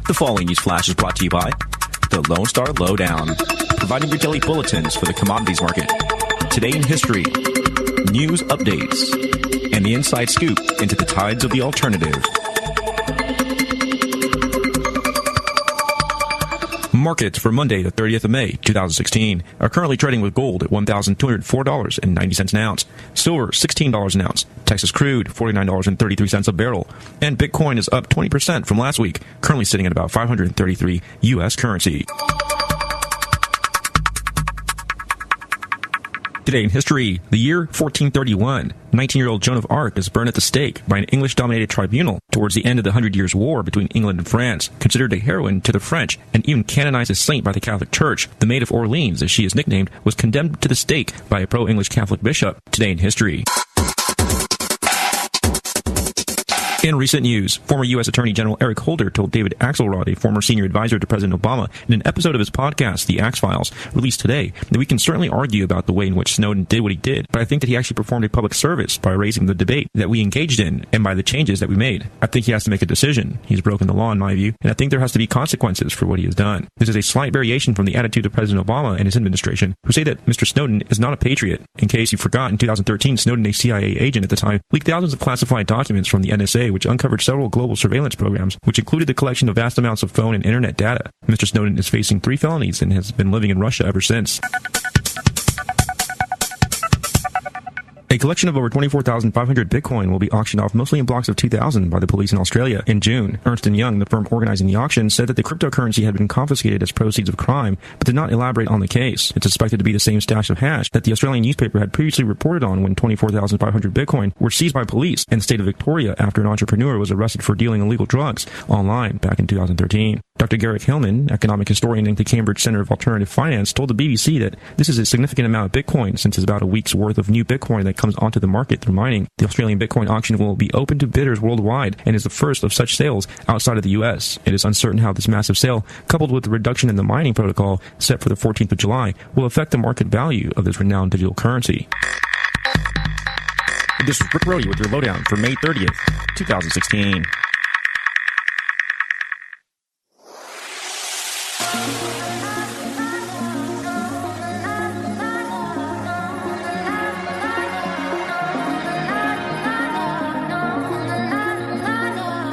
The following news flash is brought to you by the Lone Star Lowdown, providing your daily bulletins for the commodities market. Today in history, news updates, and the inside scoop into the tides of the alternative. Markets for Monday, the 30th of May, 2016, are currently trading with gold at $1,204.90 an ounce, silver $16 an ounce, Texas crude $49.33 a barrel, and Bitcoin is up 20% from last week, currently sitting at about 533 U.S. currency. Today in history, the year 1431, 19-year-old Joan of Arc is burned at the stake by an English-dominated tribunal towards the end of the Hundred Years' War between England and France, considered a heroine to the French, and even canonized as saint by the Catholic Church. The Maid of Orleans, as she is nicknamed, was condemned to the stake by a pro-English Catholic bishop. Today in history. In recent news, former U.S. Attorney General Eric Holder told David Axelrod, a former senior advisor to President Obama, in an episode of his podcast, The Axe Files, released today, that we can certainly argue about the way in which Snowden did what he did, but I think that he actually performed a public service by raising the debate that we engaged in and by the changes that we made. I think he has to make a decision. He's broken the law, in my view, and I think there has to be consequences for what he has done. This is a slight variation from the attitude of President Obama and his administration, who say that Mr. Snowden is not a patriot. In case you forgot, in 2013, Snowden, a CIA agent at the time, leaked thousands of classified documents from the NSA, which uncovered several global surveillance programs, which included the collection of vast amounts of phone and internet data. Mr. Snowden is facing 3 felonies and has been living in Russia ever since. A collection of over 24,500 Bitcoin will be auctioned off mostly in blocks of 2,000 by the police in Australia in June. Ernst & Young, the firm organizing the auction, said that the cryptocurrency had been confiscated as proceeds of crime, but did not elaborate on the case. It's suspected to be the same stash of hash that the Australian newspaper had previously reported on when 24,500 Bitcoin were seized by police in the state of Victoria after an entrepreneur was arrested for dealing illegal drugs online back in 2013. Dr. Garrick Hillman, economic historian at the Cambridge Center of Alternative Finance, told the BBC that this is a significant amount of Bitcoin since it's about a week's worth of new Bitcoin that comes onto the market through mining. The Australian Bitcoin auction will be open to bidders worldwide and is the first of such sales outside of the US. It is uncertain how this massive sale, coupled with the reduction in the mining protocol set for the 14th of July, will affect the market value of this renowned digital currency. This is Rick Brody with your lowdown for May 30th, 2016.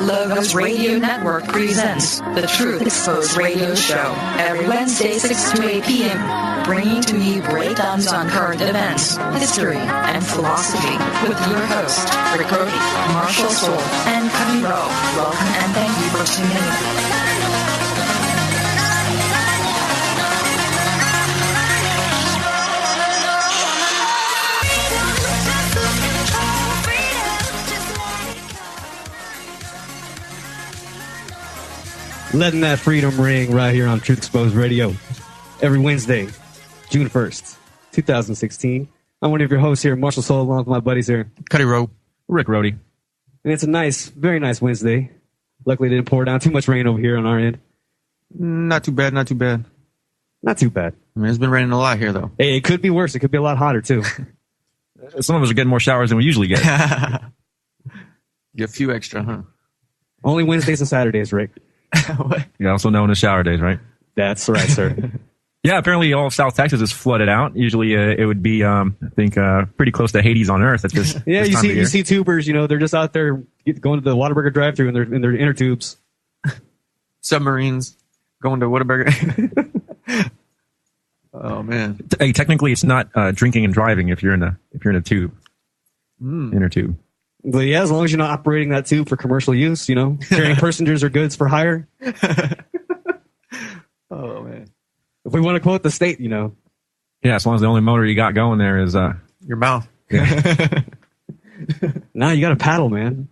Logos Radio Network presents The Truth Exposed Radio Show every Wednesday 6 to 8 p.m., bringing to you breakdowns on current events, history, and philosophy with your hosts, Rick Brody, Marshall Soul, and Cuddy Rowe. Welcome and thank you for tuning in. Letting that freedom ring right here on Truth Exposed Radio every Wednesday, June 1st, 2016. I'm one of your hosts here, Marshall Soul, along with my buddies here, Cuddy Rowe, Rick Brody. And it's a nice, very nice Wednesday. Luckily, it didn't pour down too much rain over here on our end. Not too bad, not too bad. Not too bad. I mean, it's been raining a lot here, though. Hey, it could be worse. It could be a lot hotter, too. Some of us are getting more showers than we usually get. Get a few extra, huh? Only Wednesdays and Saturdays, Rick. What? Yeah, also known as shower days, right? That's right, sir. Yeah, apparently all of South Texas is flooded out. Usually it would be, I think, pretty close to Hades on Earth at this Yeah, this time you see tubers, they're just out there going to the Whataburger drive-thru in their inner tubes. Submarines going to Whataburger. Oh, man. Hey, technically, it's not drinking and driving if you're in a tube, inner tube. But yeah, as long as you're not operating that tube for commercial use, carrying passengers or goods for hire. Oh, man. If we want to quote the state, Yeah, as long as the only motor you got going there is your mouth. Yeah. Nah, you got to paddle, man.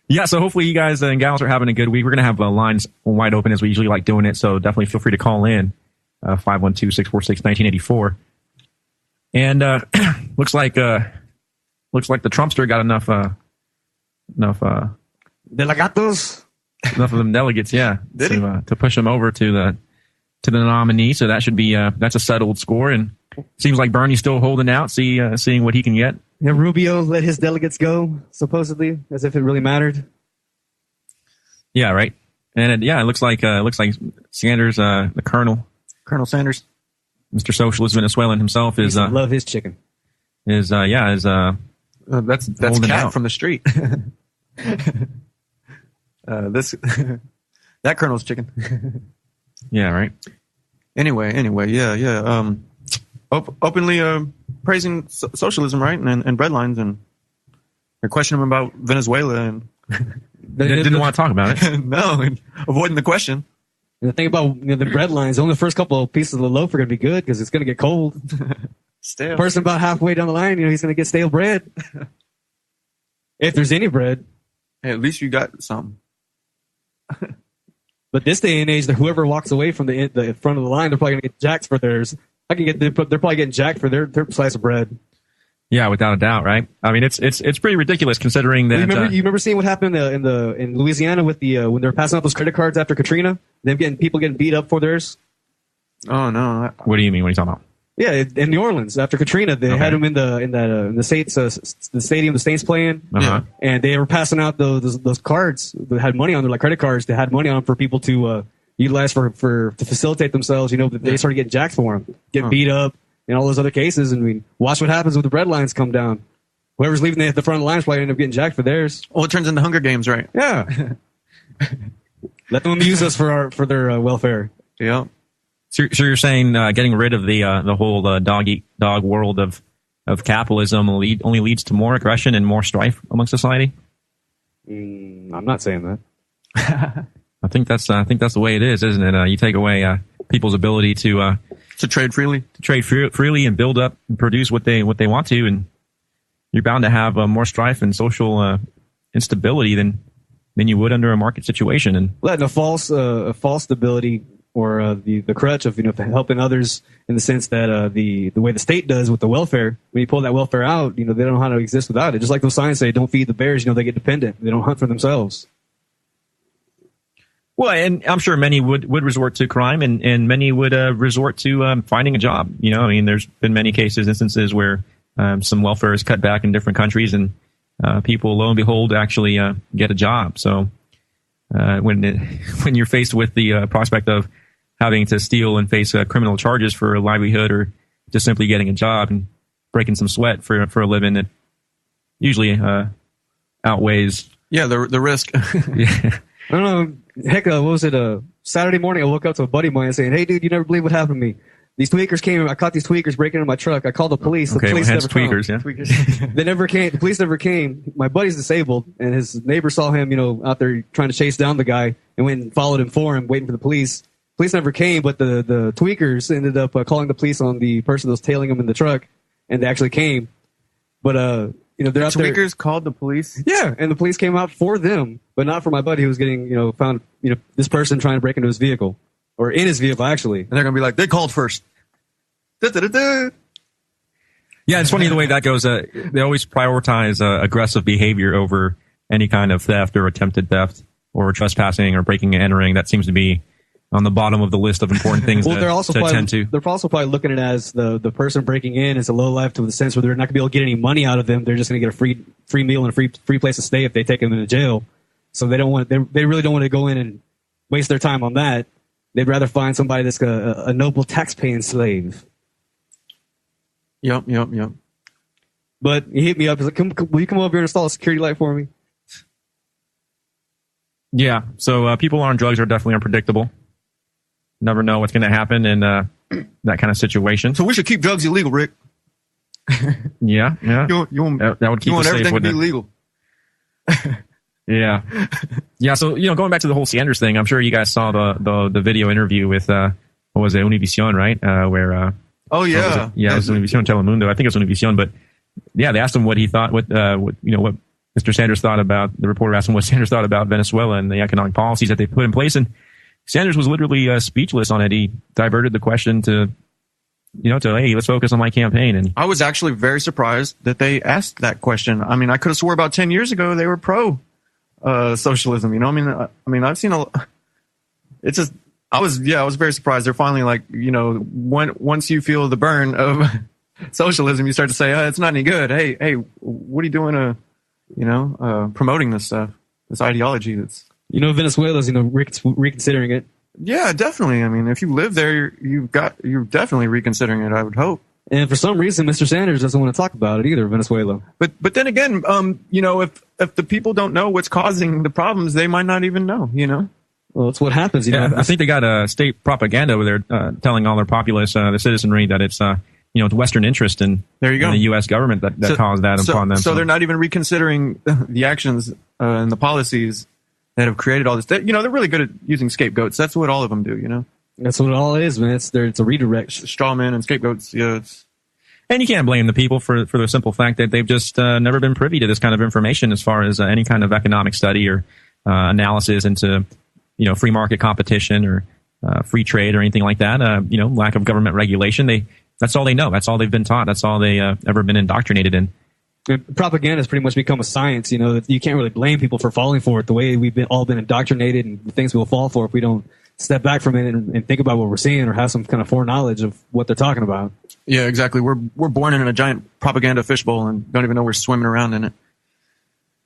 Yeah, so hopefully you guys and gals are having a good week. We're going to have lines wide open as we usually like doing it, so definitely feel free to call in, 512-646-1984. And looks like the Trumpster got enough Delegatos? enough of them delegates, yeah, to push them over to the nominee. So that should be that's a settled score, and seems like Bernie's still holding out, seeing what he can get. Yeah, Rubio let his delegates go, supposedly, as if it really mattered. Yeah, right. And it looks like Sanders, the Colonel Sanders. Mr. Socialist Venezuelan himself is love his chicken. That's Cat from the street. That Colonel's chicken. Yeah, right. Anyway, yeah. Openly praising socialism, right, and breadlines, and they're questioning him about Venezuela, and they didn't want to talk about it. No, and avoiding the question. And the thing about the bread lines, only the first couple of pieces of the loaf are going to be good because it's going to get cold. Stale. Person about halfway down the line, he's going to get stale bread. If there's any bread. Hey, at least you got some. But this day and age, whoever walks away from the front of the line, they're probably going to get jacked for theirs. They're probably getting jacked for their slice of bread. Yeah, without a doubt, right? I mean, it's pretty ridiculous considering that. You remember seeing what happened in Louisiana with the when they're passing out those credit cards after Katrina? People getting beat up for theirs. Oh no! What do you mean? What are you talking about? Yeah, in New Orleans after Katrina, they had them in the Saints the stadium the Saints playing, and they were passing out those cards that had money on them, like credit cards. They had money on them for people to utilize to facilitate themselves. They started getting jacked for them, getting beat up. In all those other cases, and watch what happens when the bread lines come down. Whoever's leaving at the front of the line is probably end up getting jacked for theirs. Well, it turns into Hunger Games, right? Yeah. Let them use us for their welfare. Yeah. So you're saying getting rid of the whole dog eat dog world of capitalism only leads to more aggression and more strife among society? I'm not saying that. I think that's the way it is, isn't it? You take away people's ability to trade freely, freely, and build up and produce what they want to, and you're bound to have more strife and social instability than you would under a market situation. And letting a false stability or the crutch of helping others in the sense that the way the state does with the welfare, when you pull that welfare out, they don't know how to exist without it. Just like those signs say, "Don't feed the bears." They get dependent. They don't hunt for themselves. Well, and I'm sure many would resort to crime, and many would resort to finding a job. There's been many instances where some welfare is cut back in different countries, and people, lo and behold, actually get a job. So when you're faced with the prospect of having to steal and face criminal charges for a livelihood, or just simply getting a job and breaking some sweat for a living, it usually outweighs. Yeah, the risk. Yeah. I don't know. Heck, what was it? Saturday morning, I woke up to a buddy of mine saying, "Hey, dude, you never believe what happened to me. These tweakers came. I caught these tweakers breaking into my truck. I called the police. The police never tweakers, came. Yeah. They never came. The police never came. My buddy's disabled, and his neighbor saw him, out there trying to chase down the guy, and went and followed him for him, waiting for the police. Police never came, but the tweakers ended up calling the police on the person that was tailing him in the truck, and they actually came. But they're out there. Tweakers called the police? Yeah, and the police came out for them, but not for my buddy who was getting, found, this person trying to break into his vehicle. Or in his vehicle, actually. And they're going to be like, they called first. Da-da-da-da. Yeah, it's funny the way that goes. They always prioritize aggressive behavior over any kind of theft or attempted theft or trespassing or breaking and entering. That seems to be on the bottom of the list of important things to attend to. They're also probably looking at it as the person breaking in as a low life to the sense where they're not going to be able to get any money out of them. They're just going to get a free meal and a free place to stay if they take them into jail. So they really don't want to go in and waste their time on that. They'd rather find somebody that's a noble tax-paying slave. Yep. But he hit me up. He's like, will you come over here and install a security light for me? Yeah. So people on drugs are definitely unpredictable. Never know what's going to happen in that kind of situation. So we should keep drugs illegal, Rick. Yeah. You want, that would keep us safe, everything to be wouldn't it? legal. Yeah. So going back to the whole Sanders thing, I'm sure you guys saw the video interview with what was it, Univision, right? Where oh yeah, it was Univision, Telemundo. I think it was Univision, but yeah, they asked him what he thought, what Mr. Sanders thought about. The reporter asked him what Sanders thought about Venezuela and the economic policies that they put in place, and Sanders was literally speechless on it. He diverted the question to hey, let's focus on my campaign. And I was actually very surprised that they asked that question. I mean, I could have swore about 10 years ago they were pro socialism. I've seen it's just I was very surprised. They're finally like, once you feel the burn of socialism, you start to say, it's not any good. Hey, what are you doing promoting this stuff, this ideology that's Venezuela's reconsidering it. Yeah, definitely. I mean, if you live there, you're definitely reconsidering it, I would hope. And for some reason, Mr. Sanders doesn't want to talk about it either, Venezuela. But then again, if the people don't know what's causing the problems, they might not even know, Well, that's what happens. I think they got a state propaganda over there telling all their populace, the citizenry, that it's it's Western interest in the U.S. government that caused that upon them. So they're not even reconsidering the actions and the policies that have created all this. They're really good at using scapegoats. That's what all of them do, That's what it all is, man. It's a redirect. Straw men and scapegoats, And you can't blame the people for the simple fact that they've just never been privy to this kind of information as far as any kind of economic study or analysis into, free market competition or free trade or anything like that. Lack of government regulation. That's all they know. That's all they've been taught. That's all they ever been indoctrinated in. Propaganda has pretty much become a science. You can't really blame people for falling for it the way we've all been indoctrinated, and the things we'll fall for if we don't step back from it and think about what we're seeing or have some kind of foreknowledge of what they're talking about. Yeah, exactly. We're born in a giant propaganda fishbowl and don't even know we're swimming around in it.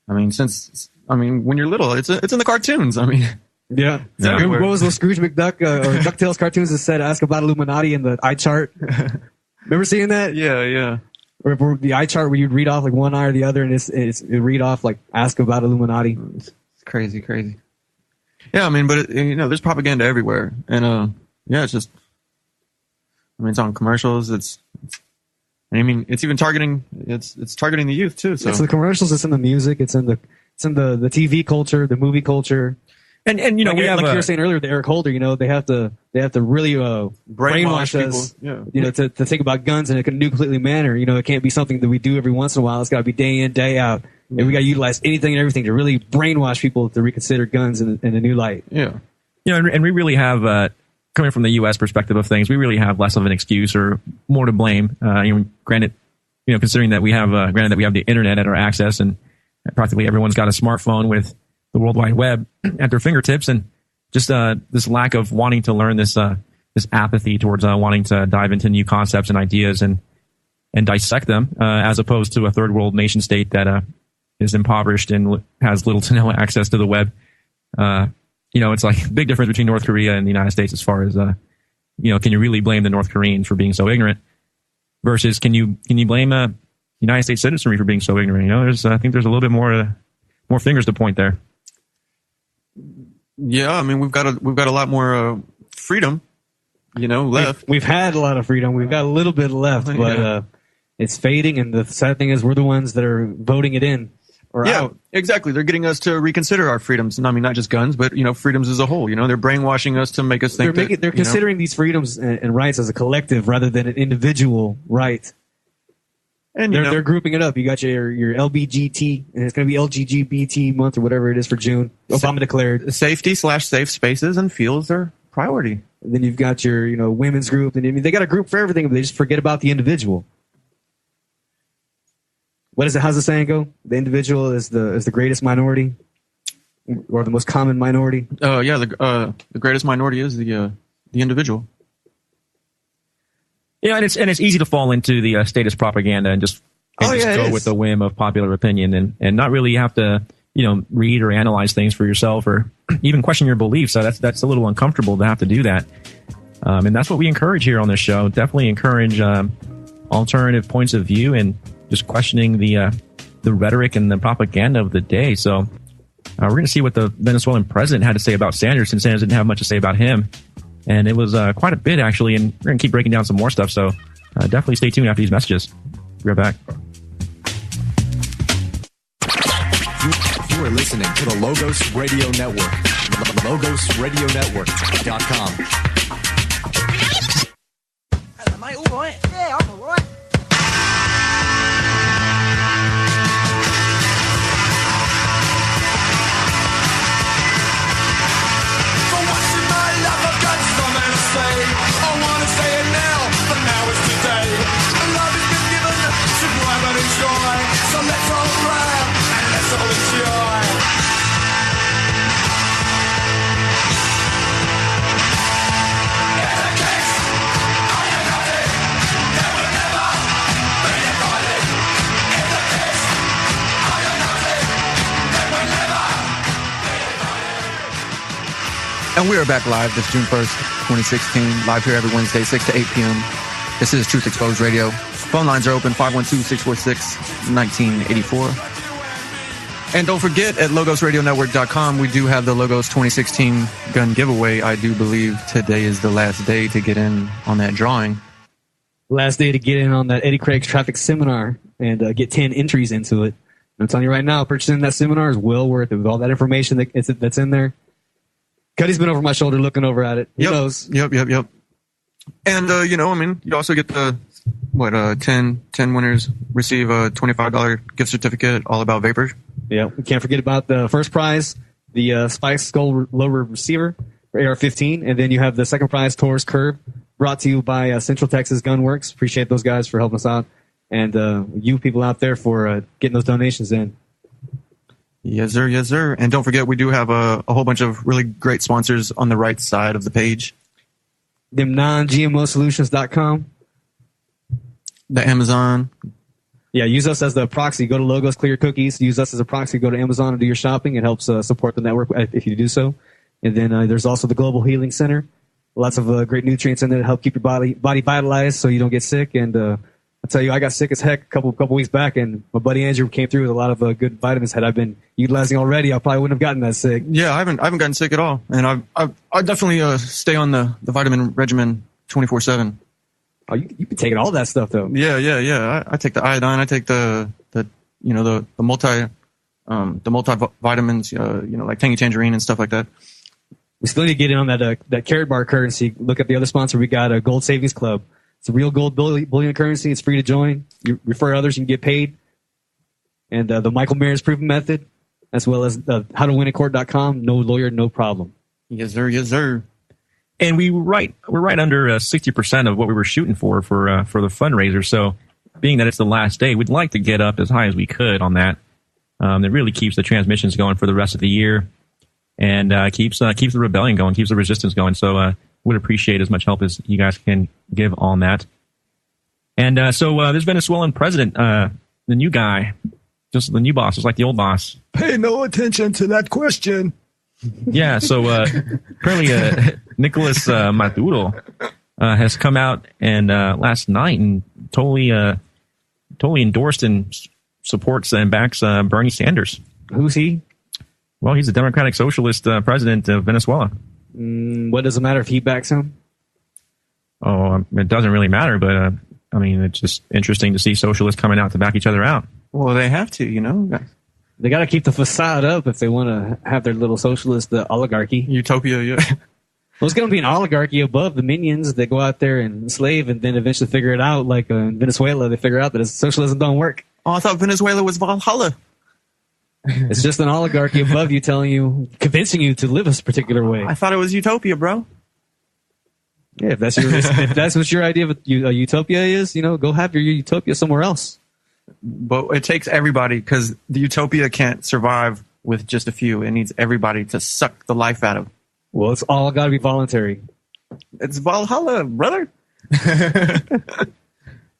I mean, when you're little, it's in the cartoons. I mean, yeah. What was those Scrooge McDuck or DuckTales cartoons that said "Ask about Illuminati" in the eye chart? Remember seeing that? Yeah. Or the eye chart where you'd read off like one eye or the other, and it read off like "Ask about Illuminati." It's crazy. Yeah, I mean, but there's propaganda everywhere, and it's just, it's on commercials. It's even targeting. It's targeting the youth too. So it's the commercials. It's in the music. It's in the TV culture, the movie culture. And we have, like you were saying earlier, the Eric Holder, they have to really brainwash us, to think about guns in a completely manner. It can't be something that we do every once in a while. It's got to be day in, day out. And we got to utilize anything and everything to really brainwash people to reconsider guns in a new light. Yeah. And we really have, coming from the U.S. perspective of things, we really have less of an excuse or more to blame. Granted, considering that we have the internet at our access, and practically everyone's got a smartphone with the World Wide Web at their fingertips, and just this lack of wanting to learn, this apathy towards wanting to dive into new concepts and ideas and dissect them, as opposed to a third world nation state that is impoverished and has little to no access to the web. It's like a big difference between North Korea and the United States as far as can you really blame the North Koreans for being so ignorant versus can you blame United States citizenry for being so ignorant? I think there's a little bit more fingers to point there. Yeah, I mean, we've got a lot more freedom, left. We've had a lot of freedom. We've got a little bit left, but it's fading. And the sad thing is, we're the ones that are voting it in or out. Exactly. They're getting us to reconsider our freedoms. And I mean, not just guns, but freedoms as a whole. They're brainwashing us to make us think they're considering these freedoms and rights as a collective rather than an individual right. And they're grouping it up. You got your LBGT, and it's going to be LGBT month or whatever it is for June. Obama declared safety/safe spaces and fields are priority. And then you've got your women's group, and they got a group for everything, but they just forget about the individual. What is it? How's the saying go? The individual is the greatest minority, or the most common minority. The greatest minority is the individual. Yeah, and it's easy to fall into the statist propaganda and just go with the whim of popular opinion and not really have to read or analyze things for yourself or even question your beliefs. So that's a little uncomfortable to have to do that. And that's what we encourage here on this show. Definitely encourage alternative points of view and just questioning the rhetoric and the propaganda of the day. So we're going to see what the Venezuelan president had to say about Sanders, since Sanders didn't have much to say about him. And it was quite a bit, actually, and we're going to keep breaking down some more stuff, so definitely stay tuned after these messages. Be right back. You are listening to the Logos Radio Network. LogosRadioNetwork.com. Hello, mate, all right? Yeah, I'm all right. I wanna say it now, but now it's today. And love has been given to grab and enjoy. So let's all grab and let's all enjoy. Here's a kiss, are you naughty? There will never And we are back live this June 1st, 2016. Live here every Wednesday, 6 to 8 p.m. This is Truth Exposed Radio. Phone lines are open, 512-646-1984. And don't forget, at LogosRadioNetwork.com, we do have the Logos 2016 gun giveaway. I do believe today is the last day to get in on that drawing. Last day to get in on that Eddie Craig's traffic seminar and get 10 entries into it. I'm telling you right now, purchasing that seminar is well worth it with all that information that's in there. Cuddy's been over my shoulder looking over at it. He knows. Yep. And, you also get the, 10 winners receive a $25 gift certificate all about vapor. Yeah, we can't forget about the first prize, the Spice Gold Lower Receiver for AR-15. And then you have the second prize, Taurus Curve, brought to you by Central Texas Gun Works. Appreciate those guys for helping us out. And you people out there for getting those donations in. Yes, sir. And don't forget, we do have a whole bunch of really great sponsors on the right side of the page. Them non-GMOsolutions.com. The Amazon. Yeah, use us as the proxy. Go to Logos Clear Cookies. Use us as a proxy. Go to Amazon and do your shopping. It helps support the network if you do so. And then there's also the Global Healing Center. Lots of great nutrients in there to help keep your body vitalized so you don't get sick. And I tell you, I got sick as heck a couple weeks back, and my buddy Andrew came through with a lot of good vitamins. Had I been utilizing already, I probably wouldn't have gotten that sick. Yeah, I haven't gotten sick at all, and I definitely stay on the vitamin regimen 24/7. Oh, you've been taking all that stuff though. Yeah. I take the iodine. I take the multivitamins. Like Tangy Tangerine and stuff like that. We still need to get in on that Carrot Bar currency. Look at the other sponsor. We got a Gold Savings Club. It's a real gold bullion currency. It's free to join. You refer others, you can get paid. And the Michael Myers Proven Method, as well as howtowinatcourt.com. No lawyer, no problem. Yes, sir. And we're right under 60% of what we were shooting for the fundraiser. So, being that it's the last day, we'd like to get up as high as we could on that. It really keeps the transmissions going for the rest of the year, and keeps the rebellion going, keeps the resistance going. So, would appreciate as much help as you guys can give on that. And so this Venezuelan president, the new guy, just the new boss, just like the old boss. Pay no attention to that question. Yeah, so apparently Nicolas Maduro has come out and last night and totally endorsed and supports and backs Bernie Sanders. Who's he? Well, he's the Democratic Socialist president of Venezuela. What does it matter if he backs him? Oh, it doesn't really matter, but it's just interesting to see socialists coming out to back each other out. Well, they have to, They got to keep the facade up if they want to have their little socialist oligarchy. Utopia, yeah. Well, it's going to be an oligarchy above the minions that go out there and enslave and then eventually figure it out. Like in Venezuela, they figure out that socialism don't work. Oh, I thought Venezuela was Valhalla. It's just an oligarchy above you convincing you to live a particular way. I thought it was utopia, bro. Yeah, if that's what your idea of a utopia is, go have your utopia somewhere else. But it takes everybody, because the utopia can't survive with just a few. It needs everybody to suck the life out of. Well, it's all got to be voluntary. It's Valhalla, brother.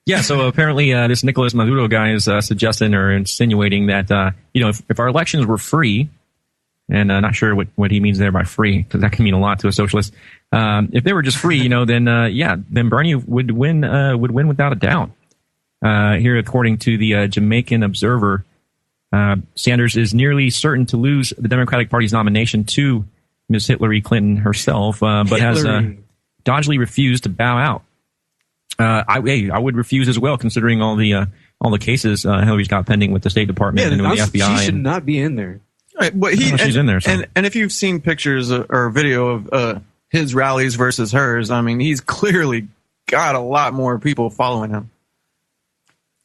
Yeah, so apparently this Nicolas Maduro guy is suggesting or insinuating that, if our elections were free, and not sure what he means there by free, because that can mean a lot to a socialist. If they were just free, then Bernie would win without a doubt. Here, according to the Jamaican Observer, Sanders is nearly certain to lose the Democratic Party's nomination to Ms. Hillary Clinton herself, but has dodgily refused to bow out. I would refuse as well, considering all the cases Hillary's got pending with the State Department and with the FBI. She should not be in there. Right, but she's in there. So. And if you've seen pictures or video of his rallies versus hers, he's clearly got a lot more people following him.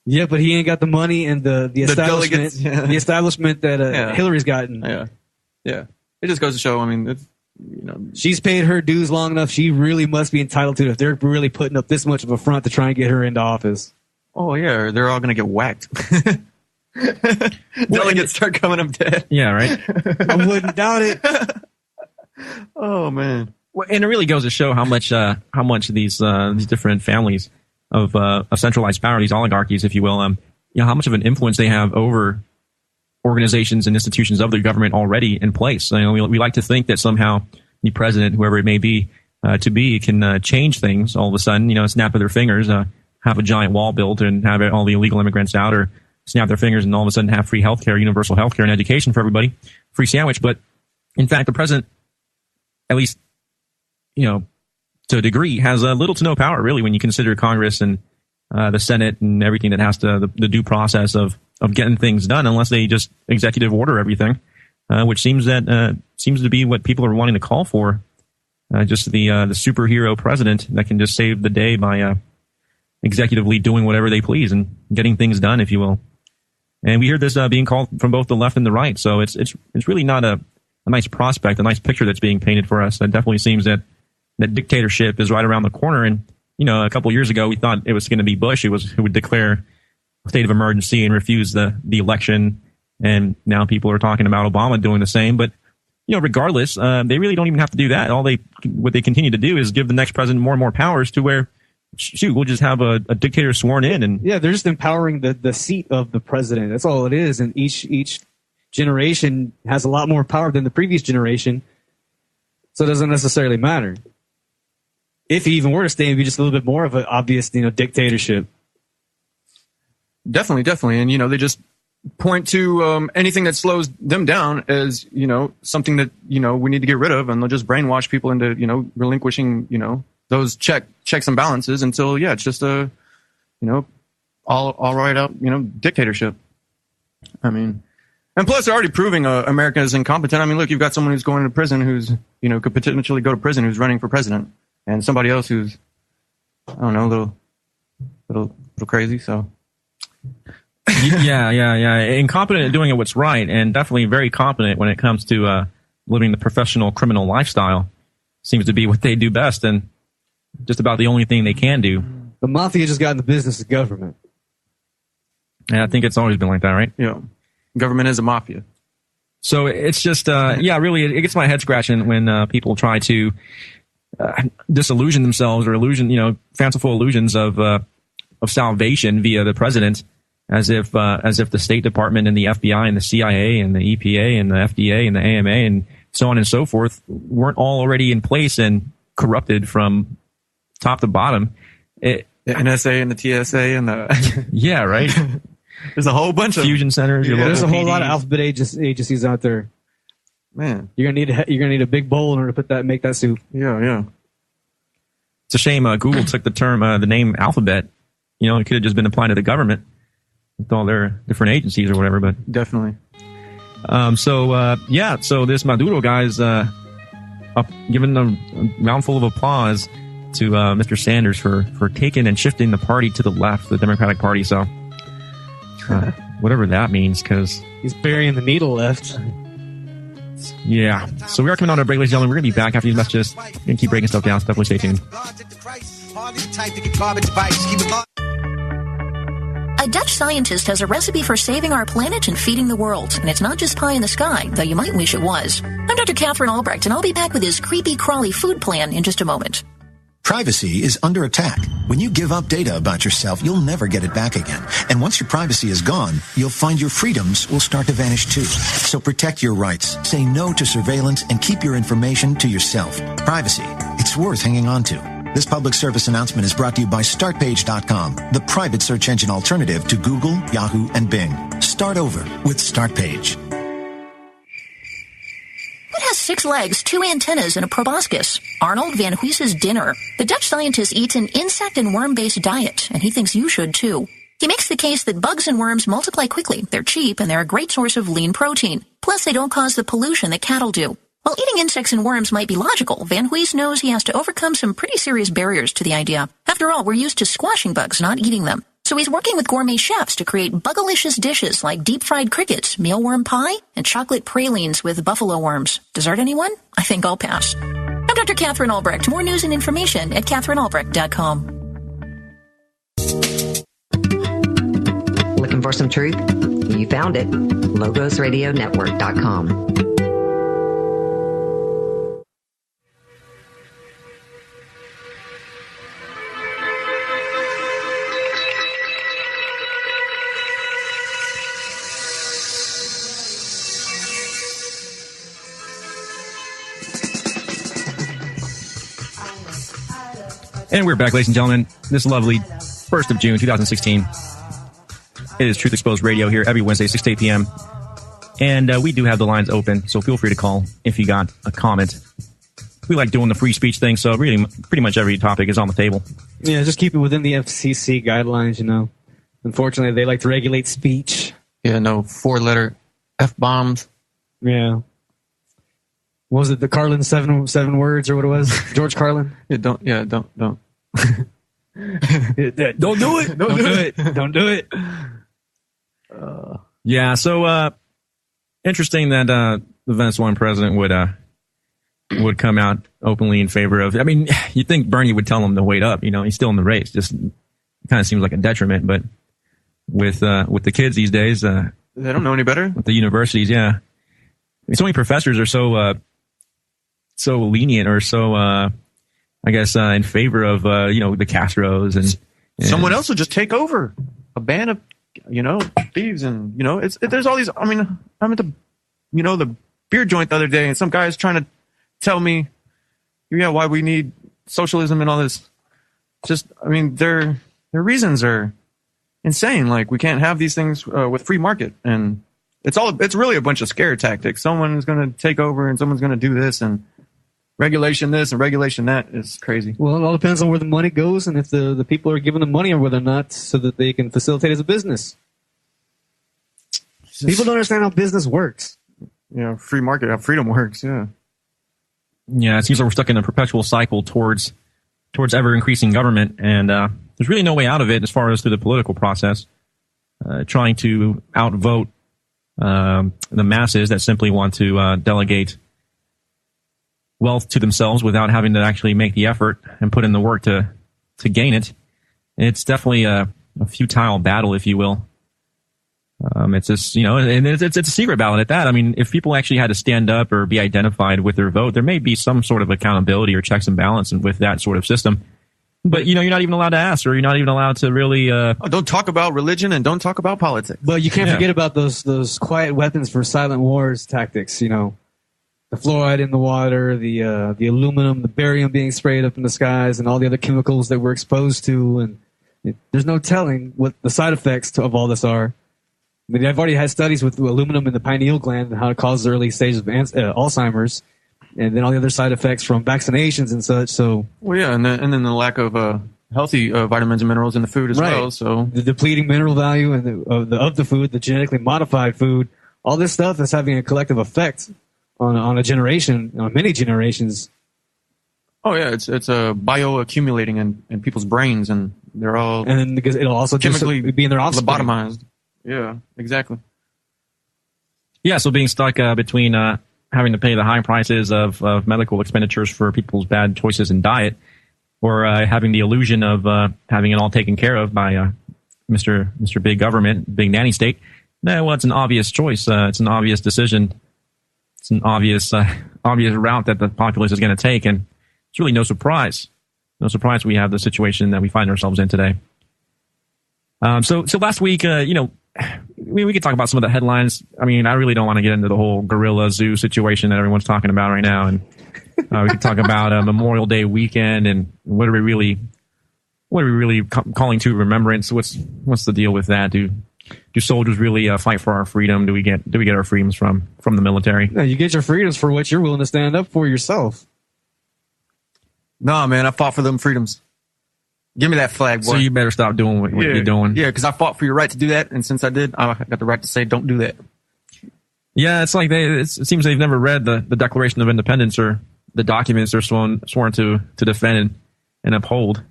Yeah, but he ain't got the money and the establishment, delegates, the establishment that Hillary's gotten. Yeah. It just goes to show. She's paid her dues long enough. She really must be entitled to it if they're really putting up this much of a front to try and get her into office. Oh yeah, they're all gonna get whacked. Delegates start coming up dead. Yeah, right. I wouldn't doubt it. Oh man. Well, and it really goes to show how much these different families of centralized power, these oligarchies, if you will, how much of an influence they have over organizations and institutions of the government already in place. We like to think that somehow the president, whoever it may be, to be, can change things all of a sudden, snap of their fingers, have a giant wall built and have all the illegal immigrants out, or snap their fingers and all of a sudden have free healthcare, universal healthcare and education for everybody, free sandwich. But in fact, the president, at least, to a degree, has little to no power, really, when you consider Congress and the Senate and everything that has to, the due process of getting things done, unless they just executive order everything, which seems to be what people are wanting to call for. Just the superhero president that can just save the day by executively doing whatever they please and getting things done, if you will. And we hear this being called from both the left and the right. So it's really not a nice prospect, a nice picture that's being painted for us. It definitely seems that dictatorship is right around the corner. And, a couple of years ago, we thought it was going to be Bush who would declare a state of emergency and refuse the election. And now people are talking about Obama doing the same. But, regardless, they really don't even have to do that. What they continue to do is give the next president more and more powers to where, shoot, we'll just have a dictator sworn in. And yeah, they're just empowering the seat of the president. That's all it is. And each generation has a lot more power than the previous generation. So it doesn't necessarily matter. If he even were to stay, it'd be just a little bit more of an obvious, dictatorship. Definitely. And, they just point to anything that slows them down as, something that, we need to get rid of. And they'll just brainwash people into, relinquishing, those checks and balances until, it's just a, all right out, dictatorship. I mean, and plus they're already proving America is incompetent. I mean, look, you've got someone who's going to prison who's, could potentially go to prison who's running for president, and somebody else who's, I don't know, a little crazy. So. Yeah. Incompetent at doing what's right, and definitely very competent when it comes to living the professional criminal lifestyle. Seems to be what they do best, and just about the only thing they can do. The mafia just got in the business of government. Yeah, I think it's always been like that, right? Yeah. Government is a mafia. So it's just, really, it gets my head scratching when people try to disillusion themselves or fanciful illusions of salvation via the president, as if the State Department and the FBI and the CIA and the EPA and the FDA and the AMA and so on and so forth weren't all already in place and corrupted from top to bottom. The NSA and the TSA and the yeah, right. There's a whole bunch of fusion centers. There's a whole lot of alphabet agencies out there. Man, you're gonna need a big bowl in order to make that soup. Yeah. It's a shame Google took the name Alphabet. It could have just been applied to the government with all their different agencies or whatever. But definitely. So this Maduro guy's giving a roundful of applause to Mr. Sanders for taking and shifting the party to the left, the Democratic Party. So whatever that means, because he's burying the needle left. Yeah. So we are coming on to a break, ladies and gentlemen. We're going to be back after these messages. We're going to keep breaking stuff down. So definitely stay tuned. A Dutch scientist has a recipe for saving our planet and feeding the world. And it's not just pie in the sky, though you might wish it was. I'm Dr. Catherine Albrecht, and I'll be back with his creepy, crawly food plan in just a moment. Privacy is under attack. When you give up data about yourself, you'll never get it back again. And once your privacy is gone, you'll find your freedoms will start to vanish too. So protect your rights, say no to surveillance, and keep your information to yourself. Privacy, it's worth hanging on to. This public service announcement is brought to you by StartPage.com, the private search engine alternative to Google, Yahoo, and Bing. Start over with StartPage. What has 6 legs, 2 antennas, and a proboscis? Arnold van Huys's dinner. The Dutch scientist eats an insect and worm-based diet, and he thinks you should too. He makes the case that bugs and worms multiply quickly, they're cheap, and they're a great source of lean protein. Plus, they don't cause the pollution that cattle do. While eating insects and worms might be logical, Van Huys knows he has to overcome some pretty serious barriers to the idea. After all, we're used to squashing bugs, not eating them. So he's working with gourmet chefs to create bugalicious dishes like deep-fried crickets, mealworm pie, and chocolate pralines with buffalo worms. Dessert, anyone? I think I'll pass. I'm Dr. Catherine Albrecht. More news and information at CatherineAlbrecht.com. Looking for some truth? You found it. LogosRadioNetwork.com. And we're back, ladies and gentlemen. This lovely 1st of June, 2016. It is Truth Exposed Radio here every Wednesday, 6 to 8 p.m. And we do have the lines open, so feel free to call if you got a comment. We like doing the free speech thing, so really, pretty much every topic is on the table. Yeah, just keep it within the FCC guidelines, you know. Unfortunately, they like to regulate speech. Yeah, no 4-letter F-bombs. Yeah. What was it, the Carlin seven words or what it was? George Carlin? Don't. Don't do it. Don't do it. Yeah, so interesting that the Venezuelan president would come out openly in favor of. I mean, you'd think Bernie would tell him to wait up. You know, he's still in the race. Just kind of seems like a detriment. But with the kids these days, they don't know any better. With the universities, yeah, I mean, so many professors are so lenient or so I guess in favor of the Castros and someone else will just take over a band of thieves and there's all these. I mean, I'm at the the beer joint the other day and some guy's trying to tell me why we need socialism and all this. Just I mean their reasons are insane. Like we can't have these things with free market, and it's really a bunch of scare tactics. Someone's going to take over and someone's going to do this and regulation this and regulation that. Is crazy. Well, it all depends on where the money goes and if the people are given the money or whether or not, so that they can facilitate as a business. People don't understand how business works. Yeah, free market, how freedom works. Yeah. Yeah, it seems like we're stuck in a perpetual cycle towards ever increasing government, and there's really no way out of it as far as through the political process. Trying to outvote the masses that simply want to delegate wealth to themselves without having to actually make the effort and put in the work to gain it. It's definitely a futile battle, if you will. It's just, and it's a secret ballot at that. I mean, if people actually had to stand up or be identified with their vote, there may be some sort of accountability or checks and balance with that sort of system. But, you're not even allowed to ask, or you're not even allowed to really... don't talk about religion and don't talk about politics. But you can't forget about those quiet weapons for silent wars tactics, the fluoride in the water, the aluminum, the barium being sprayed up in the skies, and all the other chemicals that we're exposed to. And there's no telling what the side effects of all this are. I mean, I've already had studies with aluminum in the pineal gland and how it causes early stages of Alzheimer's, and then all the other side effects from vaccinations and such. So, well, yeah, and then the lack of healthy vitamins and minerals in the food as well. So the depleting mineral value and of the food, the genetically modified food, all this stuff is having a collective effect on a generation, on many generations. Oh yeah, it's bioaccumulating in people's brains, and they're all and because it'll also chemically be in their offspring. Lobotomized. Yeah, exactly. Yeah, so being stuck between having to pay the high prices of medical expenditures for people's bad choices in diet, or having the illusion of having it all taken care of by Mr. Big Government, Big Nanny State. Well, it's an obvious choice. It's an obvious decision. It's an obvious route that the populace is going to take, and it's really no surprise. No surprise we have the situation that we find ourselves in today. So last week, we could talk about some of the headlines. I mean, I really don't want to get into the whole gorilla zoo situation that everyone's talking about right now, and we could talk about Memorial Day weekend and what are we really calling to remembrance? What's the deal with that? Do soldiers really fight for our freedom? Do we get our freedoms from the military? No, you get your freedoms for what you're willing to stand up for yourself. Nah, man, I fought for them freedoms. Give me that flag, boy. So you better stop doing what you're doing. Yeah, because I fought for your right to do that, and since I did, I got the right to say don't do that. Yeah, it's like it seems they've never read the Declaration of Independence or the documents they're sworn to defend and uphold.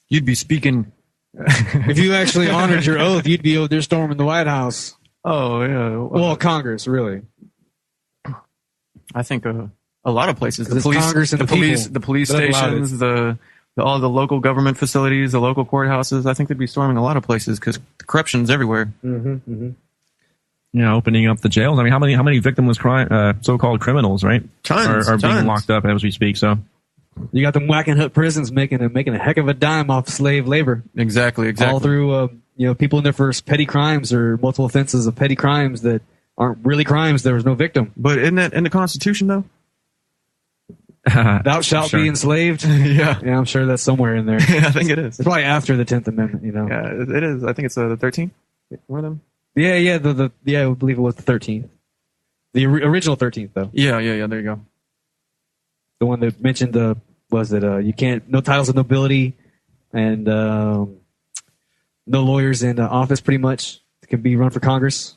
You'd be speaking... If you actually honored your oath, you'd be over there storming the White House. Oh, yeah. Well, Congress, really. I think a lot of places. The police, Congress and the police stations, all the local government facilities, the local courthouses. I think they'd be storming a lot of places because corruption's everywhere. Mm-hmm, mm-hmm. Yeah, opening up the jails. I mean, how many victimless so-called criminals, right? Tons are being locked up as we speak. So you got them Wackenhut prisons making a heck of a dime off slave labor. Exactly. All through people in there for petty crimes or multiple offenses of petty crimes that aren't really crimes. There was no victim. But isn't that in the Constitution though? Thou shalt be enslaved. Yeah, I'm sure that's somewhere in there. Yeah, I think it is. It's probably after the 10th Amendment. Yeah, it is. I think it's the 13th. One of them. Yeah. I believe it was the 13th. The original 13th, though. Yeah. There you go. The one that mentioned was that you can't, no titles of nobility, and no lawyers in office, pretty much, can be run for Congress.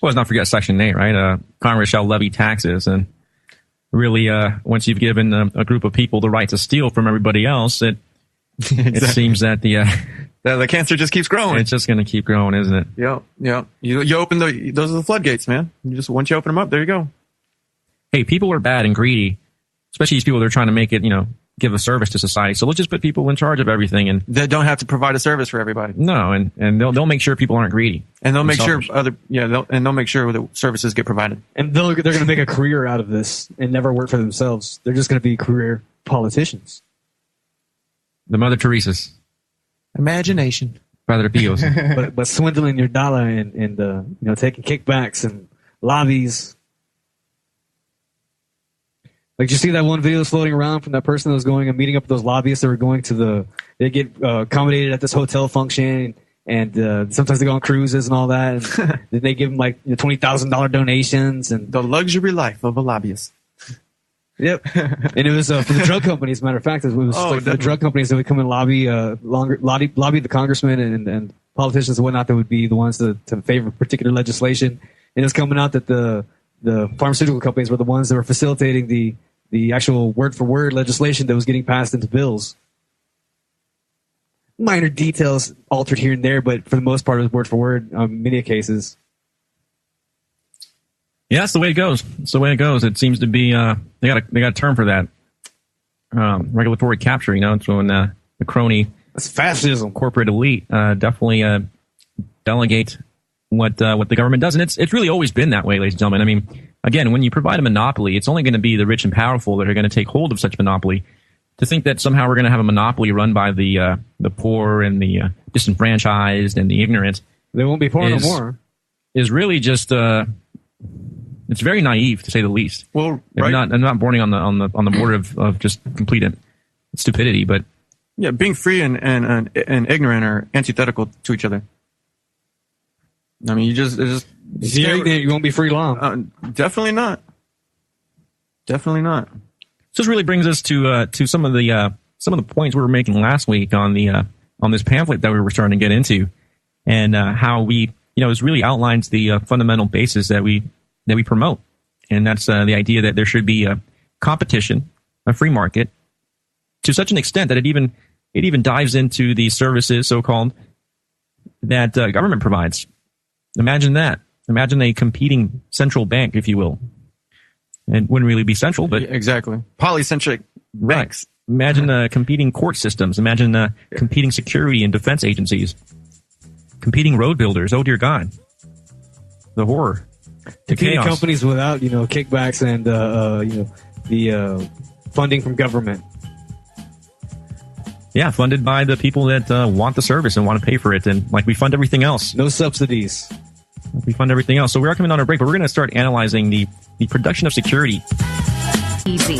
Well, let's not forget Section 8, right? Congress shall levy taxes, and really, once you've given a group of people the right to steal from everybody else, it seems that the cancer just keeps growing. It's just going to keep growing, isn't it? Yeah. You open those are the floodgates, man. Once you open them up, there you go. Hey, people are bad and greedy, especially these people that are trying to make it, give a service to society. So let's just put people in charge of everything, and they don't have to provide a service for everybody. No, and they'll make sure people aren't greedy, and they'll make sure they'll make sure the services get provided. And they're going to make a career out of this and never work for themselves. They're just going to be career politicians. The Mother Teresa's imagination, Padre Pios, but swindling your dollar and taking kickbacks and lobbies. Like, did you see that one video that's floating around from that person that was going and meeting up with those lobbyists that were going to they get accommodated at this hotel function, and sometimes they go on cruises and all that, and then they give them like $20,000 donations, and the luxury life of a lobbyist. Yep. And it was for the drug companies. As a matter of fact, it was the drug companies that would come and lobby the congressmen and politicians and whatnot that would be the ones to favor particular legislation. And it was coming out that the pharmaceutical companies were the ones that were facilitating the actual word-for-word legislation that was getting passed into bills. Minor details altered here and there, but for the most part, it was word-for-word in many cases. Yeah, that's the way it goes. It's the way it goes. It seems to be they got a term for that. Regulatory capture. It's when the crony, that's fascism, corporate elite definitely delegate what the government does, and it's really always been that way, ladies and gentlemen. I mean, again, when you provide a monopoly, it's only going to be the rich and powerful that are going to take hold of such monopoly. To think that somehow we're going to have a monopoly run by the poor and the disenfranchised and the ignorant, they won't be poor no more, is really just it's very naive, to say the least. Well, right. I'm not bordering on the border of just complete stupidity, but yeah, being free and ignorant are antithetical to each other. I mean, you won't be free long. Definitely not. Definitely not. So this really brings us to some of the points we were making last week on this pamphlet that we were starting to get into, and how we it really outlines the fundamental basis that we promote, and that's the idea that there should be a competition, a free market, to such an extent that it even dives into the services, so-called, that government provides. Imagine that. Imagine a competing central bank, if you will. It wouldn't really be central, but exactly polycentric banks. Right. Imagine competing court systems. Imagine competing security and defense agencies, competing road builders. Oh dear God, the horror. Competing companies without kickbacks and the funding from government. Yeah, funded by the people that want the service and want to pay for it, and like we fund everything else. No subsidies. We fund everything else. So we are coming on a break, but we're going to start analyzing the production of security. Easy.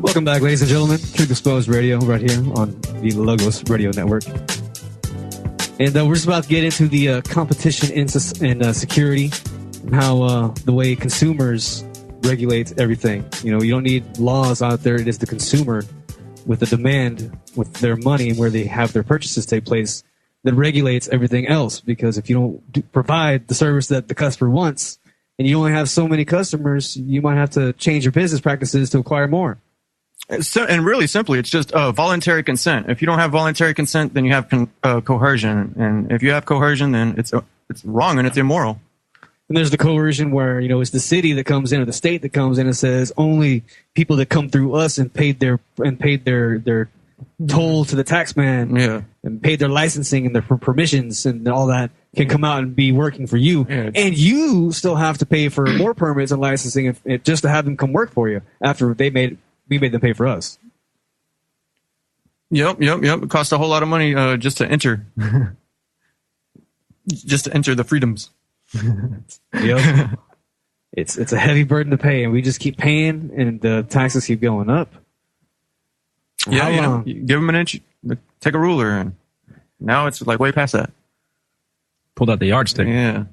Welcome back, ladies and gentlemen. Truth Exposed Radio right here on the Logos Radio Network. And we're just about to get into the competition in security and how the way consumers regulate everything. You don't need laws out there. It is the consumer with the demand, with their money and where they have their purchases take place, that regulates everything else. Because if you don't provide the service that the customer wants and you only have so many customers, you might have to change your business practices to acquire more. And really simply, it's just voluntary consent. If you don't have voluntary consent, then you have coercion. And if you have coercion, then it's wrong and it's immoral. And there's the coercion where, it's the city that comes in or the state that comes in and says only people that come through us and paid their toll to the taxman and paid their licensing and their permissions and all that can come out and be working for you. Yeah, and you still have to pay for more permits and licensing just to have them come work for you after we made them pay for us. Yep. It costs a whole lot of money just to enter. Just to enter the freedoms. Yep. It's a heavy burden to pay, and we just keep paying, and the taxes keep going up. Yeah, you give them an inch, take a ruler, and now it's like way past that. Pulled out the yardstick. Yeah,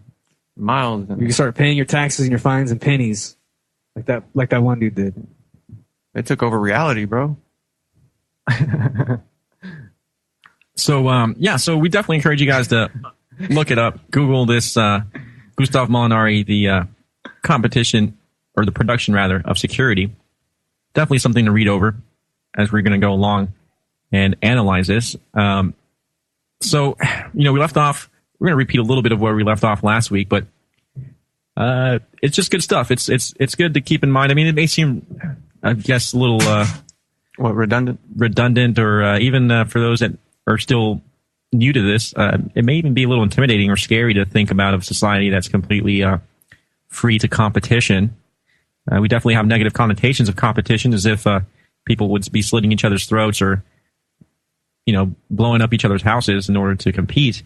miles. You can start paying your taxes and your fines in pennies, like that one dude did. They took over reality, bro. So we definitely encourage you guys to look it up. Google this Gustav Molinari, the competition or the production rather of security. Definitely something to read over as we're going to go along and analyze this. So we left off. We're going to repeat a little bit of where we left off last week, but it's just good stuff. It's good to keep in mind. I mean, it may seem, I guess, a little redundant, or even for those that are still new to this, it may even be a little intimidating or scary to think about a society that's completely free to competition. We definitely have negative connotations of competition, as if people would be slitting each other's throats or, blowing up each other's houses in order to compete.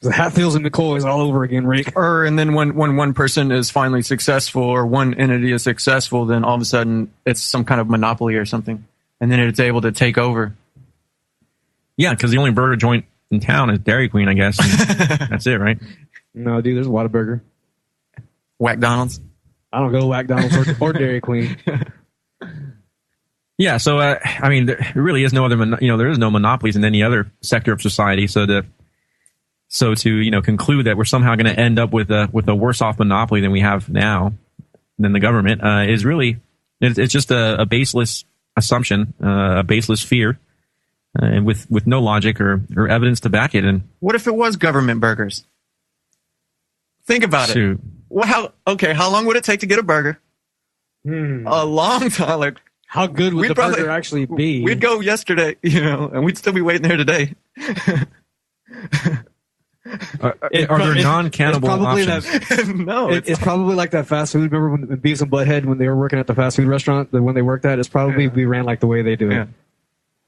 The Hatfields and McCoys all over again, Rick. And then when one person is finally successful or one entity is successful, then all of a sudden it's some kind of monopoly or something, and then it's able to take over. Yeah, because the only burger joint in town is Dairy Queen, I guess. That's it, right? No, dude, there's a Whataburger. Whack-Donald's? I don't go to Whack-Donald's or Dairy Queen. Yeah, so, there really is no other, there is no monopolies in any other sector of society. So to conclude that we're somehow going to end up with a worse off monopoly than we have now, than the government, is really, it's just a baseless assumption, a baseless fear. And with no logic or evidence to back it. And what if it was government burgers? Think about it. Well, how long would it take to get a burger? A long time. Like, how good would the burger actually be? We'd go yesterday, and we'd still be waiting there today. Are there non-cannibal options? No, it's probably like that fast food. Remember when Beavis and Butthead, when they were working at the fast food restaurant, when they worked at, it's probably we ran like the way they do it.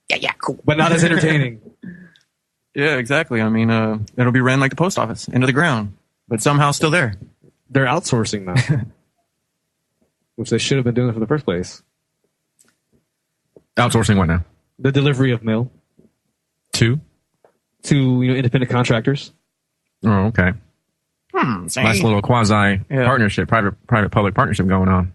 Yeah, cool. But not as entertaining. Yeah, exactly. I mean, it'll be ran like the post office, into the ground, but somehow still there. They're outsourcing now, which they should have been doing from the first place. Outsourcing what now? The delivery of mail. To independent contractors. Oh, okay. Nice little quasi partnership, private-public partnership going on.